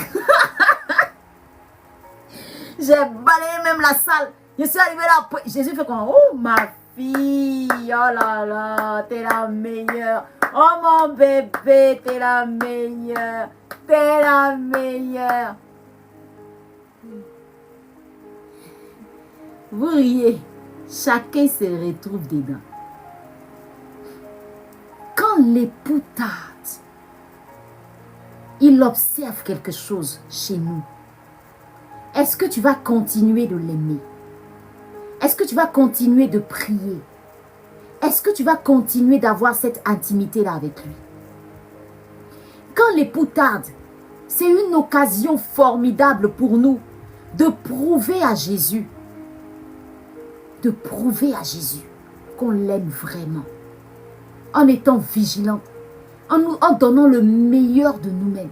J'ai balayé même la salle. Je suis arrivé là. Jésus fait comme, oh ma fille. Oh là là, t'es la meilleure. Oh mon bébé, t'es la meilleure. T'es la meilleure. Vous riez. Chacun se retrouve dedans. Quand l'époux tarde, il observe quelque chose chez nous. Est-ce que tu vas continuer de l'aimer? Est-ce que tu vas continuer de prier? Est-ce que tu vas continuer d'avoir cette intimité-là avec lui? Quand l'époux tarde, c'est une occasion formidable pour nous de prouver à Jésus, qu'on l'aime vraiment, en étant vigilant, en donnant le meilleur de nous-mêmes.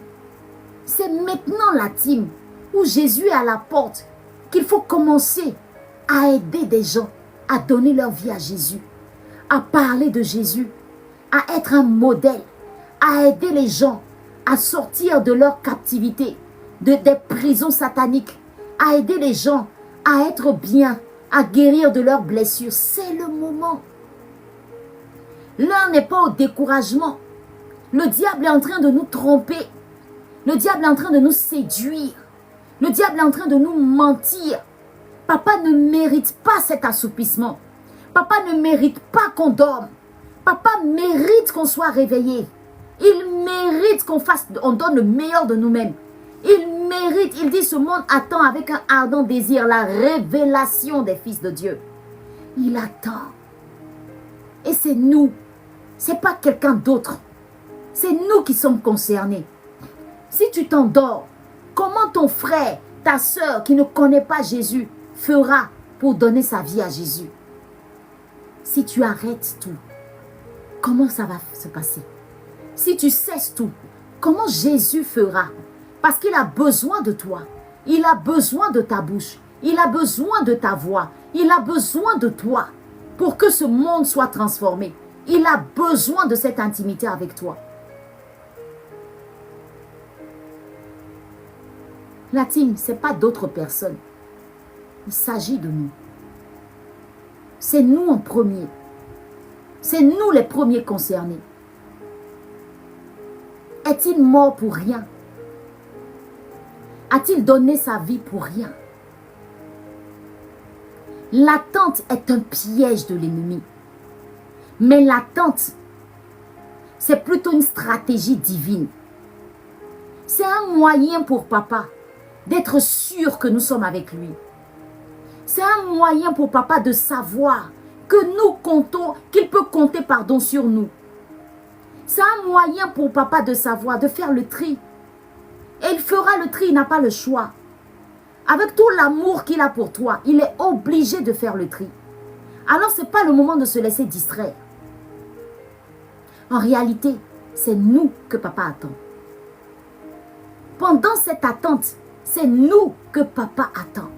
C'est maintenant la team où Jésus est à la porte qu'il faut commencer à aider des gens à donner leur vie à Jésus, à parler de Jésus, à être un modèle, à aider les gens à sortir de leur captivité, des prisons sataniques, à aider les gens à être bien, à guérir de leurs blessures. C'est le moment. L'heure n'est pas au découragement. Le diable est en train de nous tromper. Le diable est en train de nous séduire. Le diable est en train de nous mentir. Papa ne mérite pas cet assoupissement. Papa ne mérite pas qu'on dorme. Papa mérite qu'on soit réveillé. Il mérite on donne le meilleur de nous-mêmes. Il mérite, il dit, ce monde attend avec un ardent désir la révélation des fils de Dieu. Il attend. Et c'est nous. C'est pas quelqu'un d'autre. C'est nous qui sommes concernés. Si tu t'endors, comment ton frère, ta soeur qui ne connaît pas Jésus fera pour donner sa vie à Jésus? Si tu arrêtes tout, comment ça va se passer? Si tu cesses tout, comment Jésus fera? Parce qu'il a besoin de toi. Il a besoin de ta bouche. Il a besoin de ta voix. Il a besoin de toi pour que ce monde soit transformé. Il a besoin de cette intimité avec toi. La team, ce n'est pas d'autres personnes. Il s'agit de nous. C'est nous en premier. C'est nous les premiers concernés. Est-il mort pour rien? A-t-il donné sa vie pour rien? L'attente est un piège de l'ennemi. Mais l'attente, c'est plutôt une stratégie divine. C'est un moyen pour papa d'être sûr que nous sommes avec lui. C'est un moyen pour papa de savoir que nous comptons, qu'il peut compter sur nous. C'est un moyen pour papa de savoir, de faire le tri. Et il fera le tri, il n'a pas le choix. Avec tout l'amour qu'il a pour toi, il est obligé de faire le tri. Alors ce n'est pas le moment de se laisser distraire. En réalité, c'est nous que papa attend. Pendant cette attente, c'est nous que papa attend.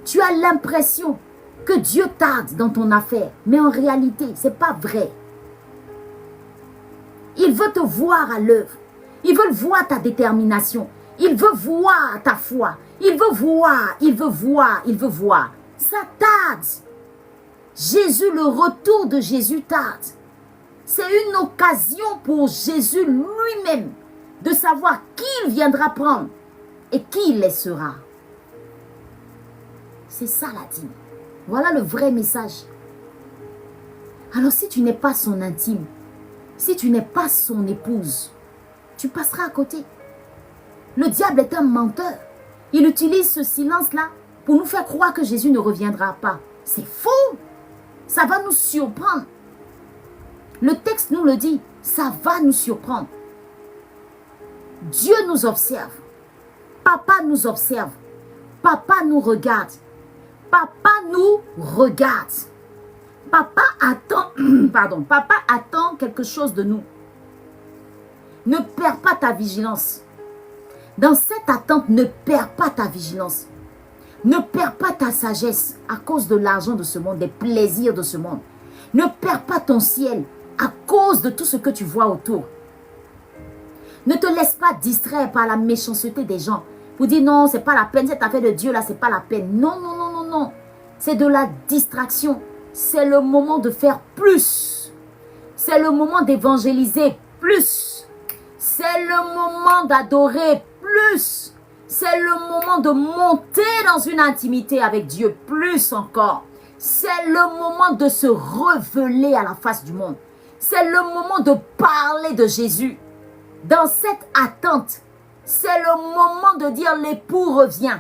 Tu as l'impression que Dieu tarde dans ton affaire, mais en réalité, ce n'est pas vrai. Il veut te voir à l'œuvre. Il veut voir ta détermination. Il veut voir ta foi. Il veut voir, il veut voir, il veut voir. Ça tarde. Jésus, le retour de Jésus tarde. C'est une occasion pour Jésus lui-même de savoir qui il viendra prendre et qui il laissera. C'est ça la dîme. Voilà le vrai message. Alors si tu n'es pas son intime, si tu n'es pas son épouse, tu passeras à côté. Le diable est un menteur. Il utilise ce silence-là pour nous faire croire que Jésus ne reviendra pas. C'est faux. Ça va nous surprendre. Le texte nous le dit, ça va nous surprendre. Dieu nous observe. Papa nous observe. Papa nous regarde. Papa nous regarde. Papa attend, papa attend quelque chose de nous. Ne perds pas ta vigilance. Dans cette attente, ne perds pas ta vigilance. Ne perds pas ta sagesse à cause de l'argent de ce monde, des plaisirs de ce monde. Ne perds pas ton ciel à cause de tout ce que tu vois autour. Ne te laisse pas distraire par la méchanceté des gens. Pour dire non, c'est pas la peine, cette affaire de Dieu là, c'est pas la peine. Non, non, non, non, non. C'est de la distraction. C'est le moment de faire plus. C'est le moment d'évangéliser plus. C'est le moment d'adorer plus. C'est le moment de monter dans une intimité avec Dieu plus encore. C'est le moment de se révéler à la face du monde. C'est le moment de parler de Jésus. Dans cette attente, c'est le moment de dire l'époux revient.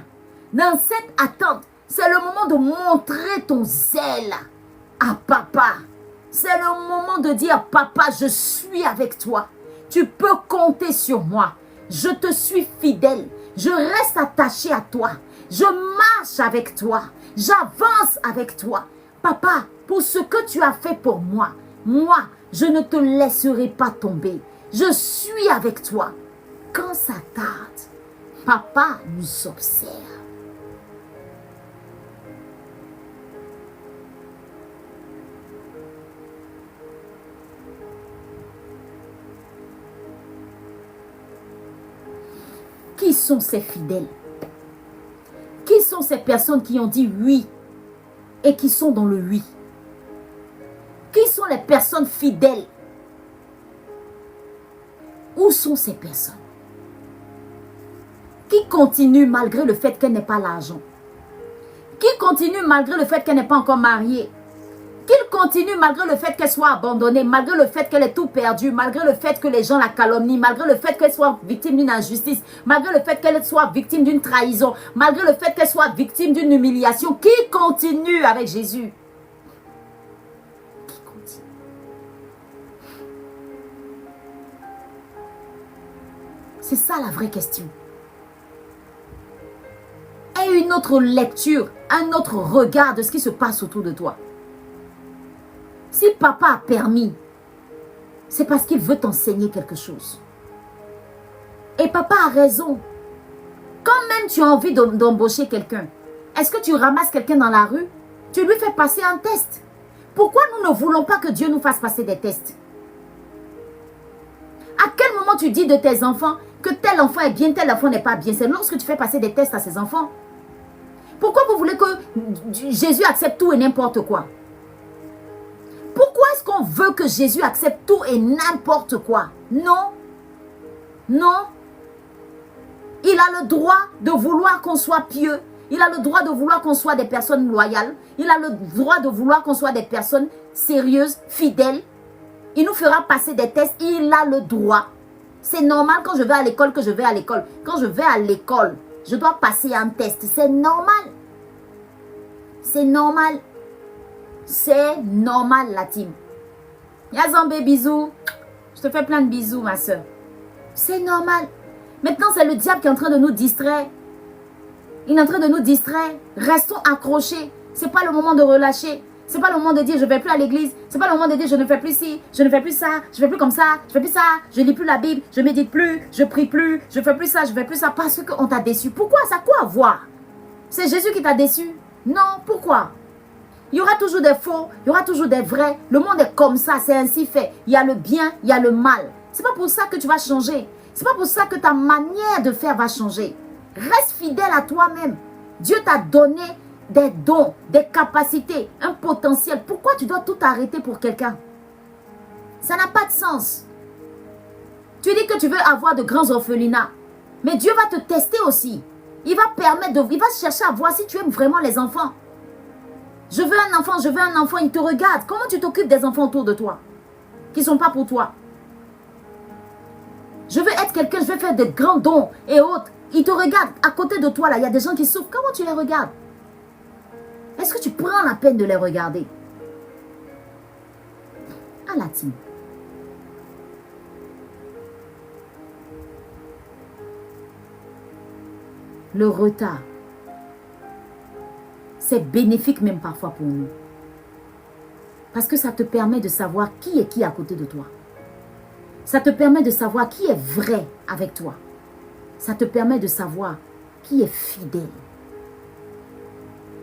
Dans cette attente, c'est le moment de montrer ton zèle à papa. C'est le moment de dire papa, je suis avec toi. Tu peux compter sur moi. Je te suis fidèle. Je reste attaché à toi. Je marche avec toi. J'avance avec toi. Papa, pour ce que tu as fait pour moi, je ne te laisserai pas tomber. Je suis avec toi. Quand ça tarde, papa nous observe. Qui sont ces fidèles? Qui sont ces personnes qui ont dit oui et qui sont dans le oui? Qui sont les personnes fidèles? Où sont ces personnes qui continuent malgré le fait qu'elle n'ait pas l'argent? Qui continuent malgré le fait qu'elle n'est pas encore mariée? Qui continue malgré le fait qu'elle soit abandonnée, malgré le fait qu'elle ait tout perdu, malgré le fait que les gens la calomnient, malgré le fait qu'elle soit victime d'une injustice, malgré le fait qu'elle soit victime d'une trahison, malgré le fait qu'elle soit victime d'une humiliation? Qui continue avec Jésus? Qui continue? C'est ça la vraie question. Aie une autre lecture, un autre regard de ce qui se passe autour de toi. Si papa a permis, c'est parce qu'il veut t'enseigner quelque chose. Et papa a raison. Quand même tu as envie d'embaucher quelqu'un, est-ce que tu ramasses quelqu'un dans la rue? Tu lui fais passer un test. Pourquoi nous ne voulons pas que Dieu nous fasse passer des tests? À quel moment tu dis de tes enfants que tel enfant est bien, tel enfant n'est pas bien? C'est lorsque tu fais passer des tests à ces enfants. Pourquoi vous voulez que Jésus accepte tout et n'importe quoi? Pourquoi est-ce qu'on veut que Jésus accepte tout et n'importe quoi? Non. Non. Il a le droit de vouloir qu'on soit pieux. Il a le droit de vouloir qu'on soit des personnes loyales. Il a le droit de vouloir qu'on soit des personnes sérieuses, fidèles. Il nous fera passer des tests. Il a le droit. C'est normal quand je vais à l'école que je vais à l'école. Quand je vais à l'école, je dois passer un test. C'est normal. C'est normal. C'est normal, la team. Yazambé, bisous. Je te fais plein de bisous, ma soeur. C'est normal. Maintenant, c'est le diable qui est en train de nous distraire. Il est en train de nous distraire. Restons accrochés. Ce n'est pas le moment de relâcher. Ce n'est pas le moment de dire je ne vais plus à l'église. Ce n'est pas le moment de dire je ne fais plus ci, je ne fais plus ça, je ne fais plus comme ça, je ne fais plus ça, je ne lis plus la Bible, je ne médite plus, je ne prie plus, je ne fais plus ça, je ne fais plus ça parce qu'on t'a déçu. Pourquoi? Ça a quoi à voir? C'est Jésus qui t'a déçu? Non, pourquoi? Il y aura toujours des faux, il y aura toujours des vrais. Le monde est comme ça, c'est ainsi fait. Il y a le bien, il y a le mal. Ce n'est pas pour ça que tu vas changer. Ce n'est pas pour ça que ta manière de faire va changer. Reste fidèle à toi-même. Dieu t'a donné des dons, des capacités, un potentiel. Pourquoi tu dois tout arrêter pour quelqu'un? Ça n'a pas de sens. Tu dis que tu veux avoir de grands orphelinats. Mais Dieu va te tester aussi. Il va chercher à voir si tu aimes vraiment les enfants. Je veux un enfant, il te regarde. Comment tu t'occupes des enfants autour de toi qui ne sont pas pour toi? Je veux être quelqu'un, je veux faire de grands dons et autres. Ils te regardent. À côté de toi, là, il y a des gens qui souffrent. Comment tu les regardes? Est-ce que tu prends la peine de les regarder? À la team. Le retard, c'est bénéfique même parfois pour nous. Parce que ça te permet de savoir qui est qui à côté de toi. Ça te permet de savoir qui est vrai avec toi. Ça te permet de savoir qui est fidèle.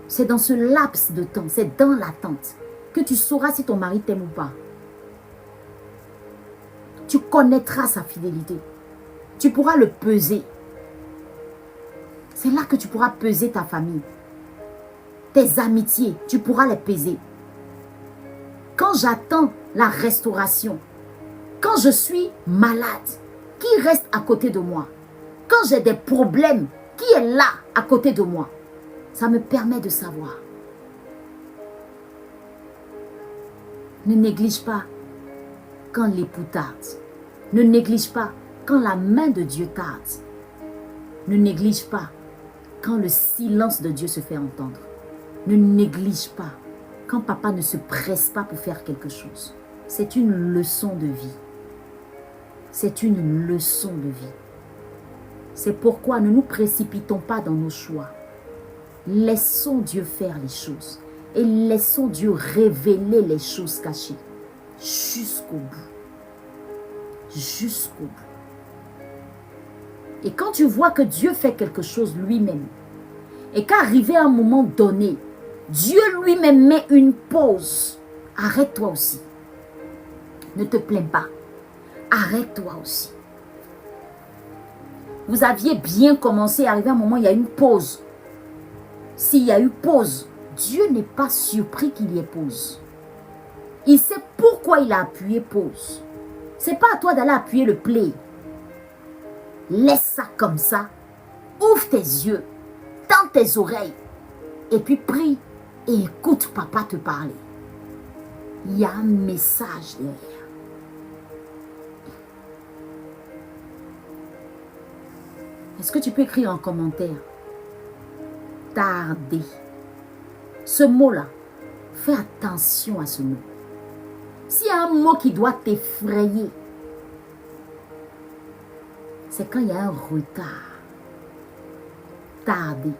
C'est dans ce laps de temps, c'est dans l'attente que tu sauras si ton mari t'aime ou pas. Tu connaîtras sa fidélité. Tu pourras le peser. C'est là que tu pourras peser ta famille. Tes amitiés, tu pourras les peser. Quand j'attends la restauration, quand je suis malade, qui reste à côté de moi? Quand j'ai des problèmes, qui est là à côté de moi? Ça me permet de savoir. Ne néglige pas quand l'époux tarde. Ne néglige pas quand la main de Dieu tarde. Ne néglige pas quand le silence de Dieu se fait entendre. Ne néglige pas quand papa ne se presse pas pour faire quelque chose. C'est une leçon de vie. C'est une leçon de vie. C'est pourquoi ne nous précipitons pas dans nos choix. Laissons Dieu faire les choses. Et laissons Dieu révéler les choses cachées. Jusqu'au bout. Jusqu'au bout. Et quand tu vois que Dieu fait quelque chose lui-même, et qu'arrivé à un moment donné, Dieu lui-même met une pause, arrête-toi aussi. Ne te plains pas. Arrête-toi aussi. Vous aviez bien commencé, arrivé à un moment, il y a une pause. S'il y a eu pause, Dieu n'est pas surpris qu'il y ait pause. Il sait pourquoi il a appuyé pause. Ce n'est pas à toi d'aller appuyer le play. Laisse ça comme ça. Ouvre tes yeux, tends tes oreilles et puis prie et écoute papa te parler. Il y a un message derrière. Est-ce que tu peux écrire en commentaire? Tarder. Ce mot-là, fais attention à ce mot. S'il y a un mot qui doit t'effrayer, c'est quand il y a un retard. Tarder.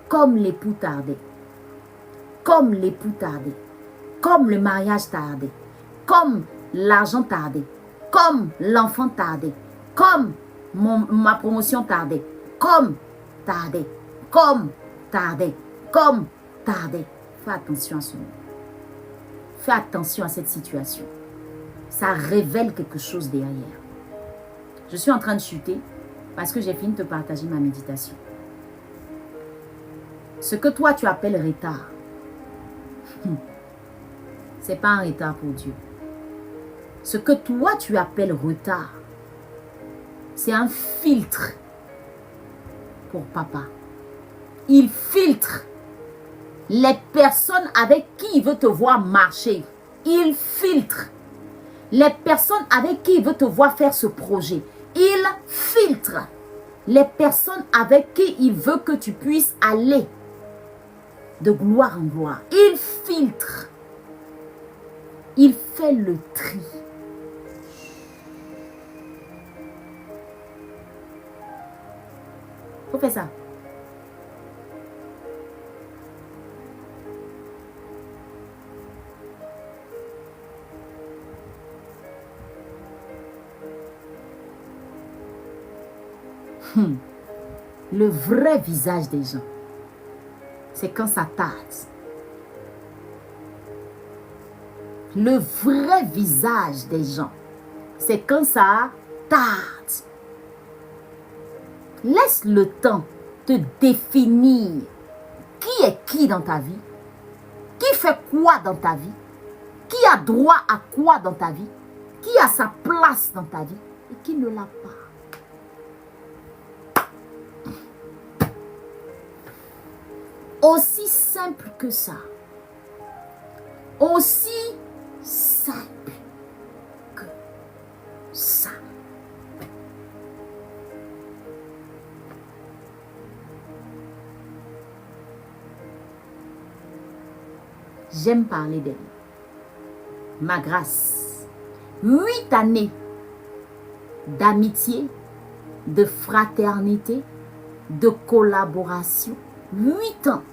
Comme l'époux tardait. Comme l'époux tardait. Comme le mariage tardait. Comme l'argent tardait. Comme l'enfant tardait. Comme ma promotion tardait. Comme tardait. Comme tardait. Comme tardait. Fais attention à ce mot. Fais attention à cette situation. Ça révèle quelque chose derrière. Je suis en train de chuter parce que j'ai fini de te partager ma méditation. Ce que toi tu appelles retard, ce n'est pas un retard pour Dieu. Ce que toi tu appelles retard, c'est un filtre pour papa. Il filtre les personnes avec qui il veut te voir marcher. Il filtre les personnes avec qui il veut te voir faire ce projet. Il filtre les personnes avec qui il veut que tu puisses aller de gloire en gloire. Il filtre. Il fait le tri. Faut faire ça. Le vrai visage des gens, c'est quand ça tarde. Le vrai visage des gens, c'est quand ça tarde. Laisse le temps te définir qui est qui dans ta vie, qui fait quoi dans ta vie, qui a droit à quoi dans ta vie, qui a sa place dans ta vie et qui ne l'a pas. Aussi simple que ça. Aussi simple que ça. J'aime parler d'elle. Ma grâce. 8 années d'amitié, de fraternité, de collaboration. 8 ans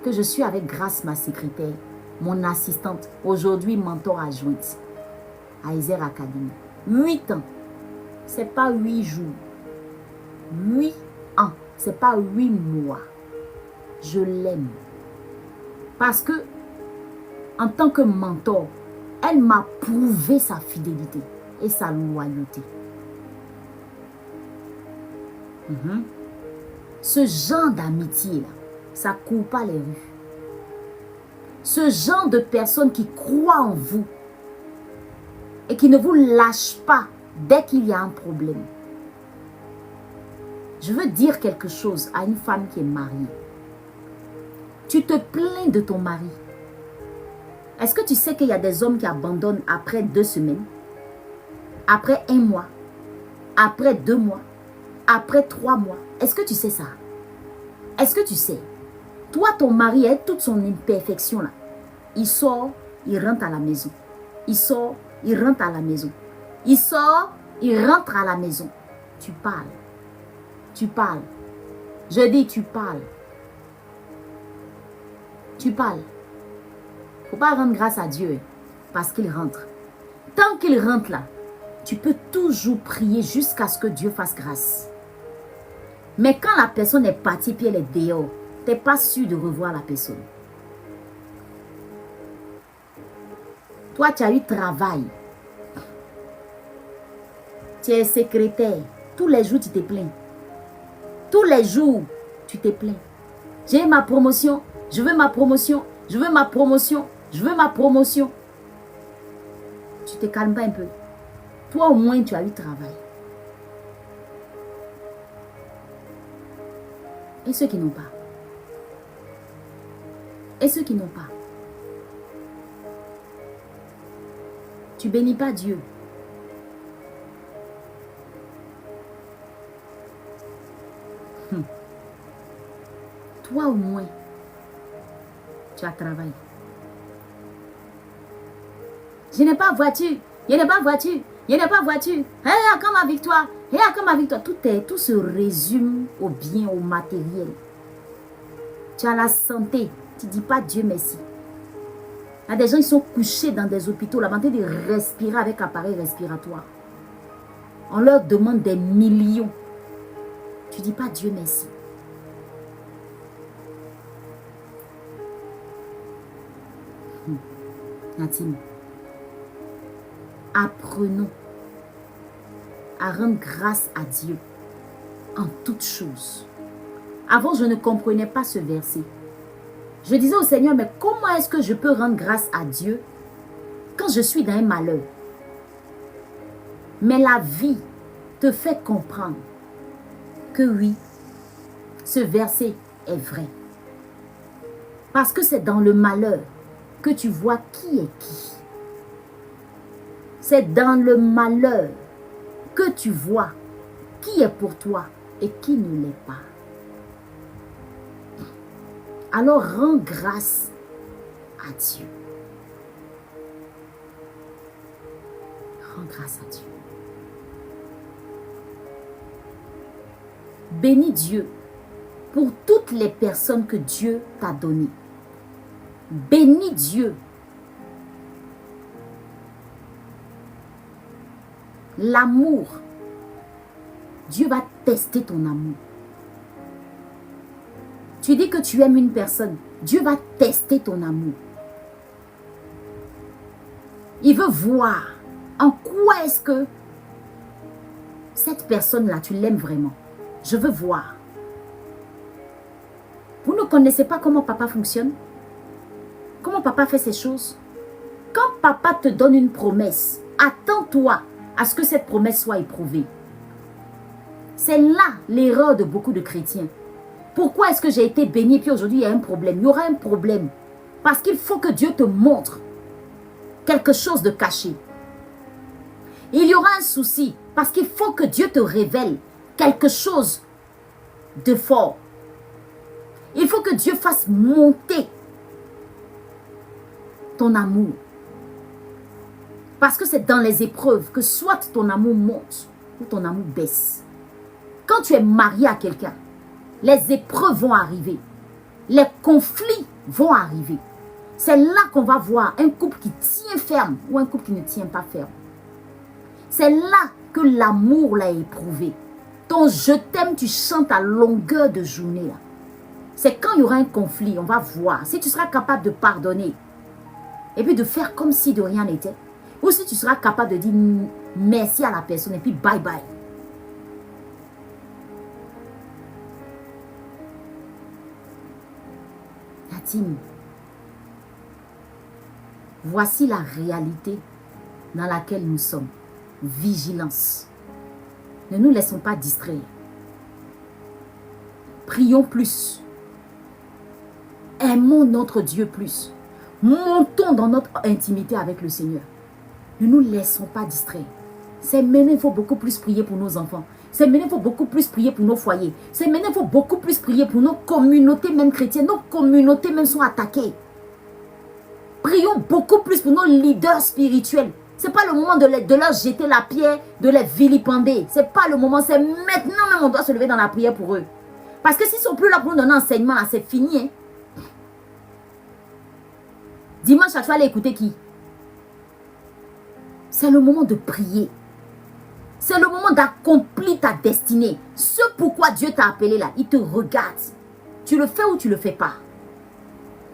que je suis avec Grâce, ma secrétaire, mon assistante, aujourd'hui mentor adjointe à Ezer Academy. 8 ans. Ce n'est pas 8 jours. 8 ans. Ce n'est pas 8 mois. Je l'aime. Parce que, en tant que mentor, elle m'a prouvé sa fidélité et sa loyauté. Ce genre d'amitié-là, ça ne court pas les rues. Ce genre de personnes qui croient en vous et qui ne vous lâchent pas dès qu'il y a un problème. Je veux dire quelque chose à une femme qui est mariée. Tu te plains de ton mari. Est-ce que tu sais qu'il y a des hommes qui abandonnent après 2 semaines, après 1 mois, après 2 mois, après 3 mois? Est-ce que tu sais ça? Est-ce que tu sais? Toi, ton mari, avec toute son imperfection là, il sort, il rentre à la maison. Il sort, il rentre à la maison. Il sort, il rentre à la maison. Tu parles. Tu parles. Je dis, tu parles. Tu parles. Il ne faut pas rendre grâce à Dieu parce qu'il rentre. Tant qu'il rentre là, tu peux toujours prier jusqu'à ce que Dieu fasse grâce. Mais quand la personne est partie puis elle est dehors, tu n'es pas sûr de revoir la personne. Toi, tu as eu travail. Tu es secrétaire. Tous les jours, tu te plains. Tous les jours, tu te plains. J'ai ma promotion. Je veux ma promotion. Je veux ma promotion. Je veux ma promotion. Tu te calmes pas un peu. Toi, au moins, tu as eu travail. Et ceux qui n'ont pas. Et ceux qui n'ont pas. Tu bénis pas Dieu. Toi au moins, tu as travaillé. Je n'ai pas voiture. Je n'ai pas voiture. Je n'ai pas voiture. Et quand ma victoire. Et quand ma victoire. Tout se résume au bien, au matériel. Tu as la santé. Tu ne dis pas Dieu merci. Il y a des gens qui sont couchés dans des hôpitaux, la volonté de respirer avec appareil respiratoire. On leur demande des millions. Tu ne dis pas Dieu merci. Natine, apprenons à rendre grâce à Dieu en toutes choses. Avant, je ne comprenais pas ce verset. Je disais au Seigneur, mais comment est-ce que je peux rendre grâce à Dieu quand je suis dans un malheur? Mais la vie te fait comprendre que oui, ce verset est vrai. Parce que c'est dans le malheur que tu vois qui est qui. C'est dans le malheur que tu vois qui est pour toi et qui ne l'est pas. Alors rends grâce à Dieu. Rends grâce à Dieu. Bénis Dieu pour toutes les personnes que Dieu t'a données. Bénis Dieu. L'amour. Dieu va tester ton amour. Tu dis que tu aimes une personne. Dieu va tester ton amour. Il veut voir en quoi est-ce que cette personne-là, tu l'aimes vraiment. Je veux voir. Vous ne connaissez pas comment papa fonctionne? Comment papa fait ces choses? Quand papa te donne une promesse, attends-toi à ce que cette promesse soit éprouvée. C'est là l'erreur de beaucoup de chrétiens. Pourquoi est-ce que j'ai été béni puis aujourd'hui il y a un problème? Il y aura un problème. Parce qu'il faut que Dieu te montre quelque chose de caché. Il y aura un souci parce qu'il faut que Dieu te révèle quelque chose de fort. Il faut que Dieu fasse monter ton amour. Parce que c'est dans les épreuves que soit ton amour monte ou ton amour baisse. Quand tu es marié à quelqu'un, les épreuves vont arriver. Les conflits vont arriver. C'est là qu'on va voir un couple qui tient ferme ou un couple qui ne tient pas ferme. C'est là que l'amour l'a éprouvé. Ton je t'aime, tu chantes à longueur de journée. C'est quand il y aura un conflit, on va voir si tu seras capable de pardonner et puis de faire comme si de rien n'était. Ou si tu seras capable de dire merci à la personne et puis bye bye. Natine, voici la réalité dans laquelle nous sommes. Vigilance. Ne nous laissons pas distraire. Prions plus. Aimons notre Dieu plus. Montons dans notre intimité avec le Seigneur. Ne nous laissons pas distraire. C'est maintenant il faut beaucoup plus prier pour nos enfants. C'est maintenant il faut beaucoup plus prier pour nos foyers. C'est maintenant il faut beaucoup plus prier pour nos communautés même chrétiennes. Nos communautés même sont attaquées. Prions beaucoup plus pour nos leaders spirituels. Ce n'est pas le moment de leur jeter la pierre, de les vilipender. Ce n'est pas le moment. C'est maintenant même on doit se lever dans la prière pour eux. Parce que s'ils ne sont plus là pour nous donner un enseignement, c'est fini. Hein? Dimanche, tu vas aller écouter qui? C'est le moment de prier. C'est le moment d'accomplir ta destinée. Ce pourquoi Dieu t'a appelé là, il te regarde. Tu le fais ou tu ne le fais pas?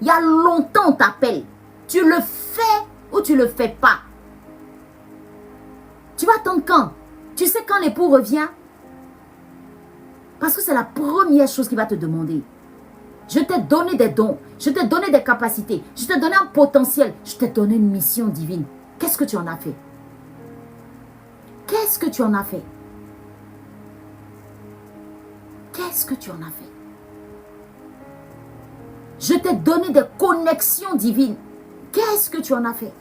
Il y a longtemps on t'appelle. Tu le fais ou tu ne le fais pas? Tu vas attendre quand? Tu sais quand l'époux revient? Parce que c'est la première chose qu'il va te demander. Je t'ai donné des dons. Je t'ai donné des capacités. Je t'ai donné un potentiel. Je t'ai donné une mission divine. Qu'est-ce que tu en as fait? Qu'est-ce que tu en as fait? Qu'est-ce que tu en as fait? Je t'ai donné des connexions divines. Qu'est-ce que tu en as fait?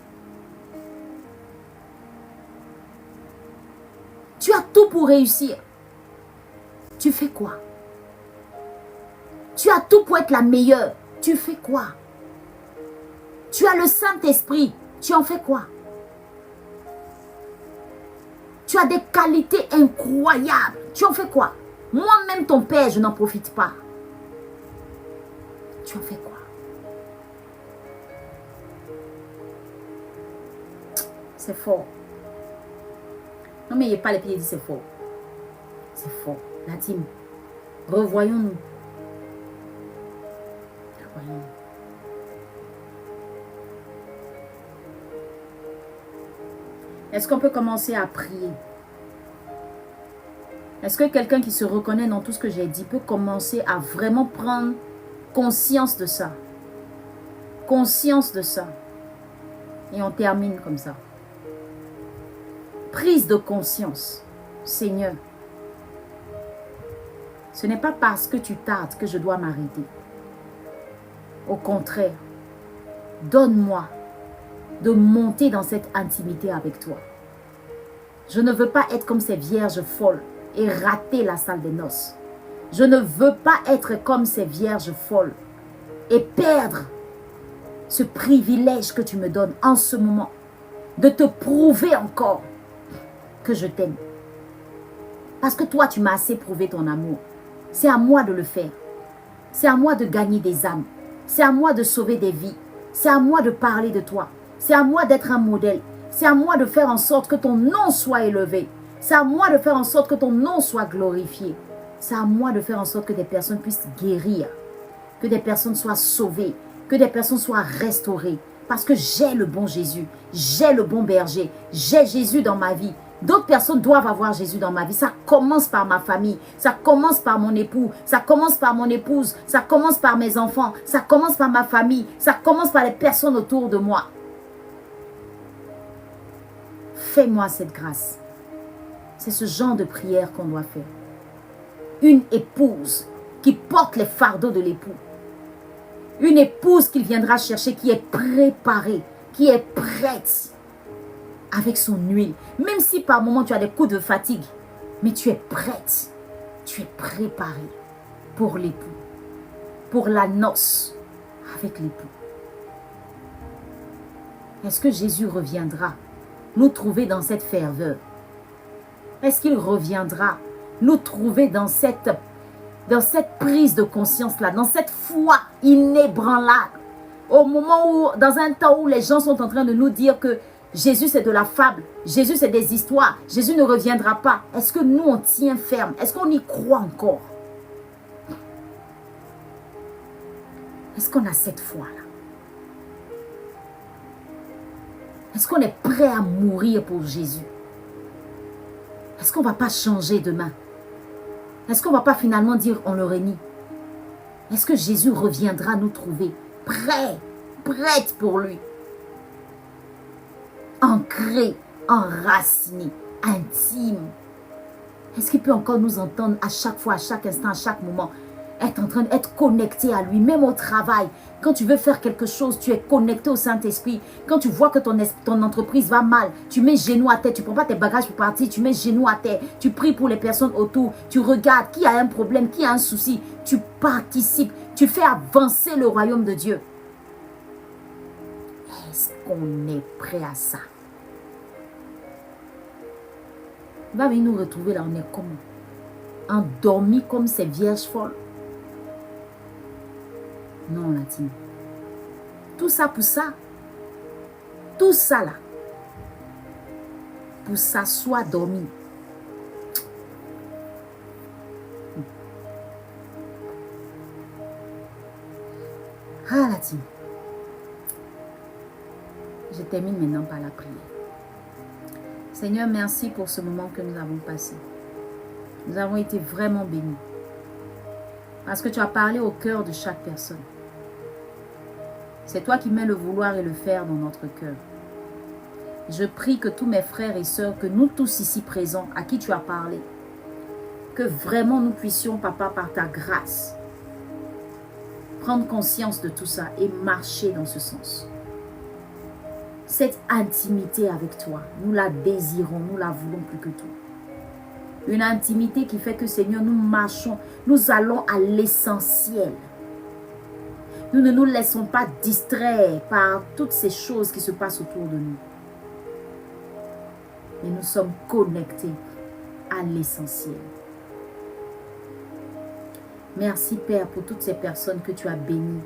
Tu as tout pour réussir. Tu fais quoi? Tu as tout pour être la meilleure. Tu fais quoi? Tu as le Saint-Esprit. Tu en fais quoi? Tu as des qualités incroyables. Tu en fais quoi? Moi-même, ton père, je n'en profite pas. Tu en fais quoi? C'est fort. Non, mais il n'y a pas les pieds, dit c'est fort. C'est fort. La team. Revoyons-nous. Revoyons-nous. Est-ce qu'on peut commencer à prier? Est-ce que quelqu'un qui se reconnaît dans tout ce que j'ai dit peut commencer à vraiment prendre conscience de ça? Conscience de ça. Et on termine comme ça. Prise de conscience. Seigneur, ce n'est pas parce que tu tardes que je dois m'arrêter. Au contraire, donne-moi de monter dans cette intimité avec toi. Je ne veux pas être comme ces vierges folles et rater la salle des noces. Je ne veux pas être comme ces vierges folles et perdre ce privilège que tu me donnes en ce moment de te prouver encore que je t'aime. Parce que toi, tu m'as assez prouvé ton amour. C'est à moi de le faire. C'est à moi de gagner des âmes. C'est à moi de sauver des vies. C'est à moi de parler de toi. C'est à moi d'être un modèle. C'est à moi de faire en sorte que ton nom soit élevé. C'est à moi de faire en sorte que ton nom soit glorifié. C'est à moi de faire en sorte que des personnes puissent guérir. Que des personnes soient sauvées. Que des personnes soient restaurées. Parce que j'ai le bon Jésus. J'ai le bon berger. J'ai Jésus dans ma vie. D'autres personnes doivent avoir Jésus dans ma vie. Ça commence par ma famille. Ça commence par mon époux. Ça commence par mon épouse. Ça commence par mes enfants. Ça commence par ma famille. Ça commence par les personnes autour de moi. Fais-moi cette grâce. C'est ce genre de prière qu'on doit faire. Une épouse qui porte les fardeaux de l'époux. Une épouse qu'il viendra chercher qui est préparée, qui est prête avec son huile. Même si par moment tu as des coups de fatigue, mais tu es prête. Tu es préparée pour l'époux. Pour la noce avec l'époux. Est-ce que Jésus reviendra nous trouver dans cette ferveur? Est-ce qu'il reviendra nous trouver dans cette prise de conscience-là, dans cette foi inébranlable? Au moment où, dans un temps où les gens sont en train de nous dire que Jésus c'est de la fable, Jésus c'est des histoires, Jésus ne reviendra pas. Est-ce que nous on tient ferme? Est-ce qu'on y croit encore? Est-ce qu'on a cette foi-là? Est-ce qu'on est prêt à mourir pour Jésus? Est-ce qu'on ne va pas changer demain? Est-ce qu'on ne va pas finalement dire on le renie? Est-ce que Jésus reviendra nous trouver prête pour lui? Ancré, enraciné, intime. Est-ce qu'il peut encore nous entendre à chaque fois, à chaque instant, à chaque moment, être en train d'être connecté à lui, même au travail? Quand tu veux faire quelque chose, tu es connecté au Saint-Esprit. Quand tu vois que ton entreprise va mal, tu mets genou à terre, tu ne prends pas tes bagages pour partir, tu mets genou à terre, tu pries pour les personnes autour, tu regardes qui a un problème, qui a un souci, tu participes, tu fais avancer le royaume de Dieu. Est-ce qu'on est prêt à ça? Il va venir nous retrouver là, on est comment? Endormis comme ces vierges folles. Non, la team. Tout ça pour ça. Tout ça là. Pour s'asseoir dormi. Ah, la team. Je termine maintenant par la prière. Seigneur, merci pour ce moment que nous avons passé. Nous avons été vraiment bénis. Parce que tu as parlé au cœur de chaque personne. C'est toi qui mets le vouloir et le faire dans notre cœur. Je prie que tous mes frères et sœurs, que nous tous ici présents, à qui tu as parlé, que vraiment nous puissions, Papa, par ta grâce, prendre conscience de tout ça et marcher dans ce sens. Cette intimité avec toi, nous la désirons, nous la voulons plus que tout. Une intimité qui fait que, Seigneur, nous marchons, nous allons à l'essentiel. Nous ne nous laissons pas distraire par toutes ces choses qui se passent autour de nous. Mais nous sommes connectés à l'essentiel. Merci, Père, pour toutes ces personnes que tu as bénies,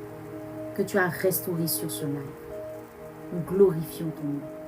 que tu as restaurées sur ce live. Nous glorifions ton nom.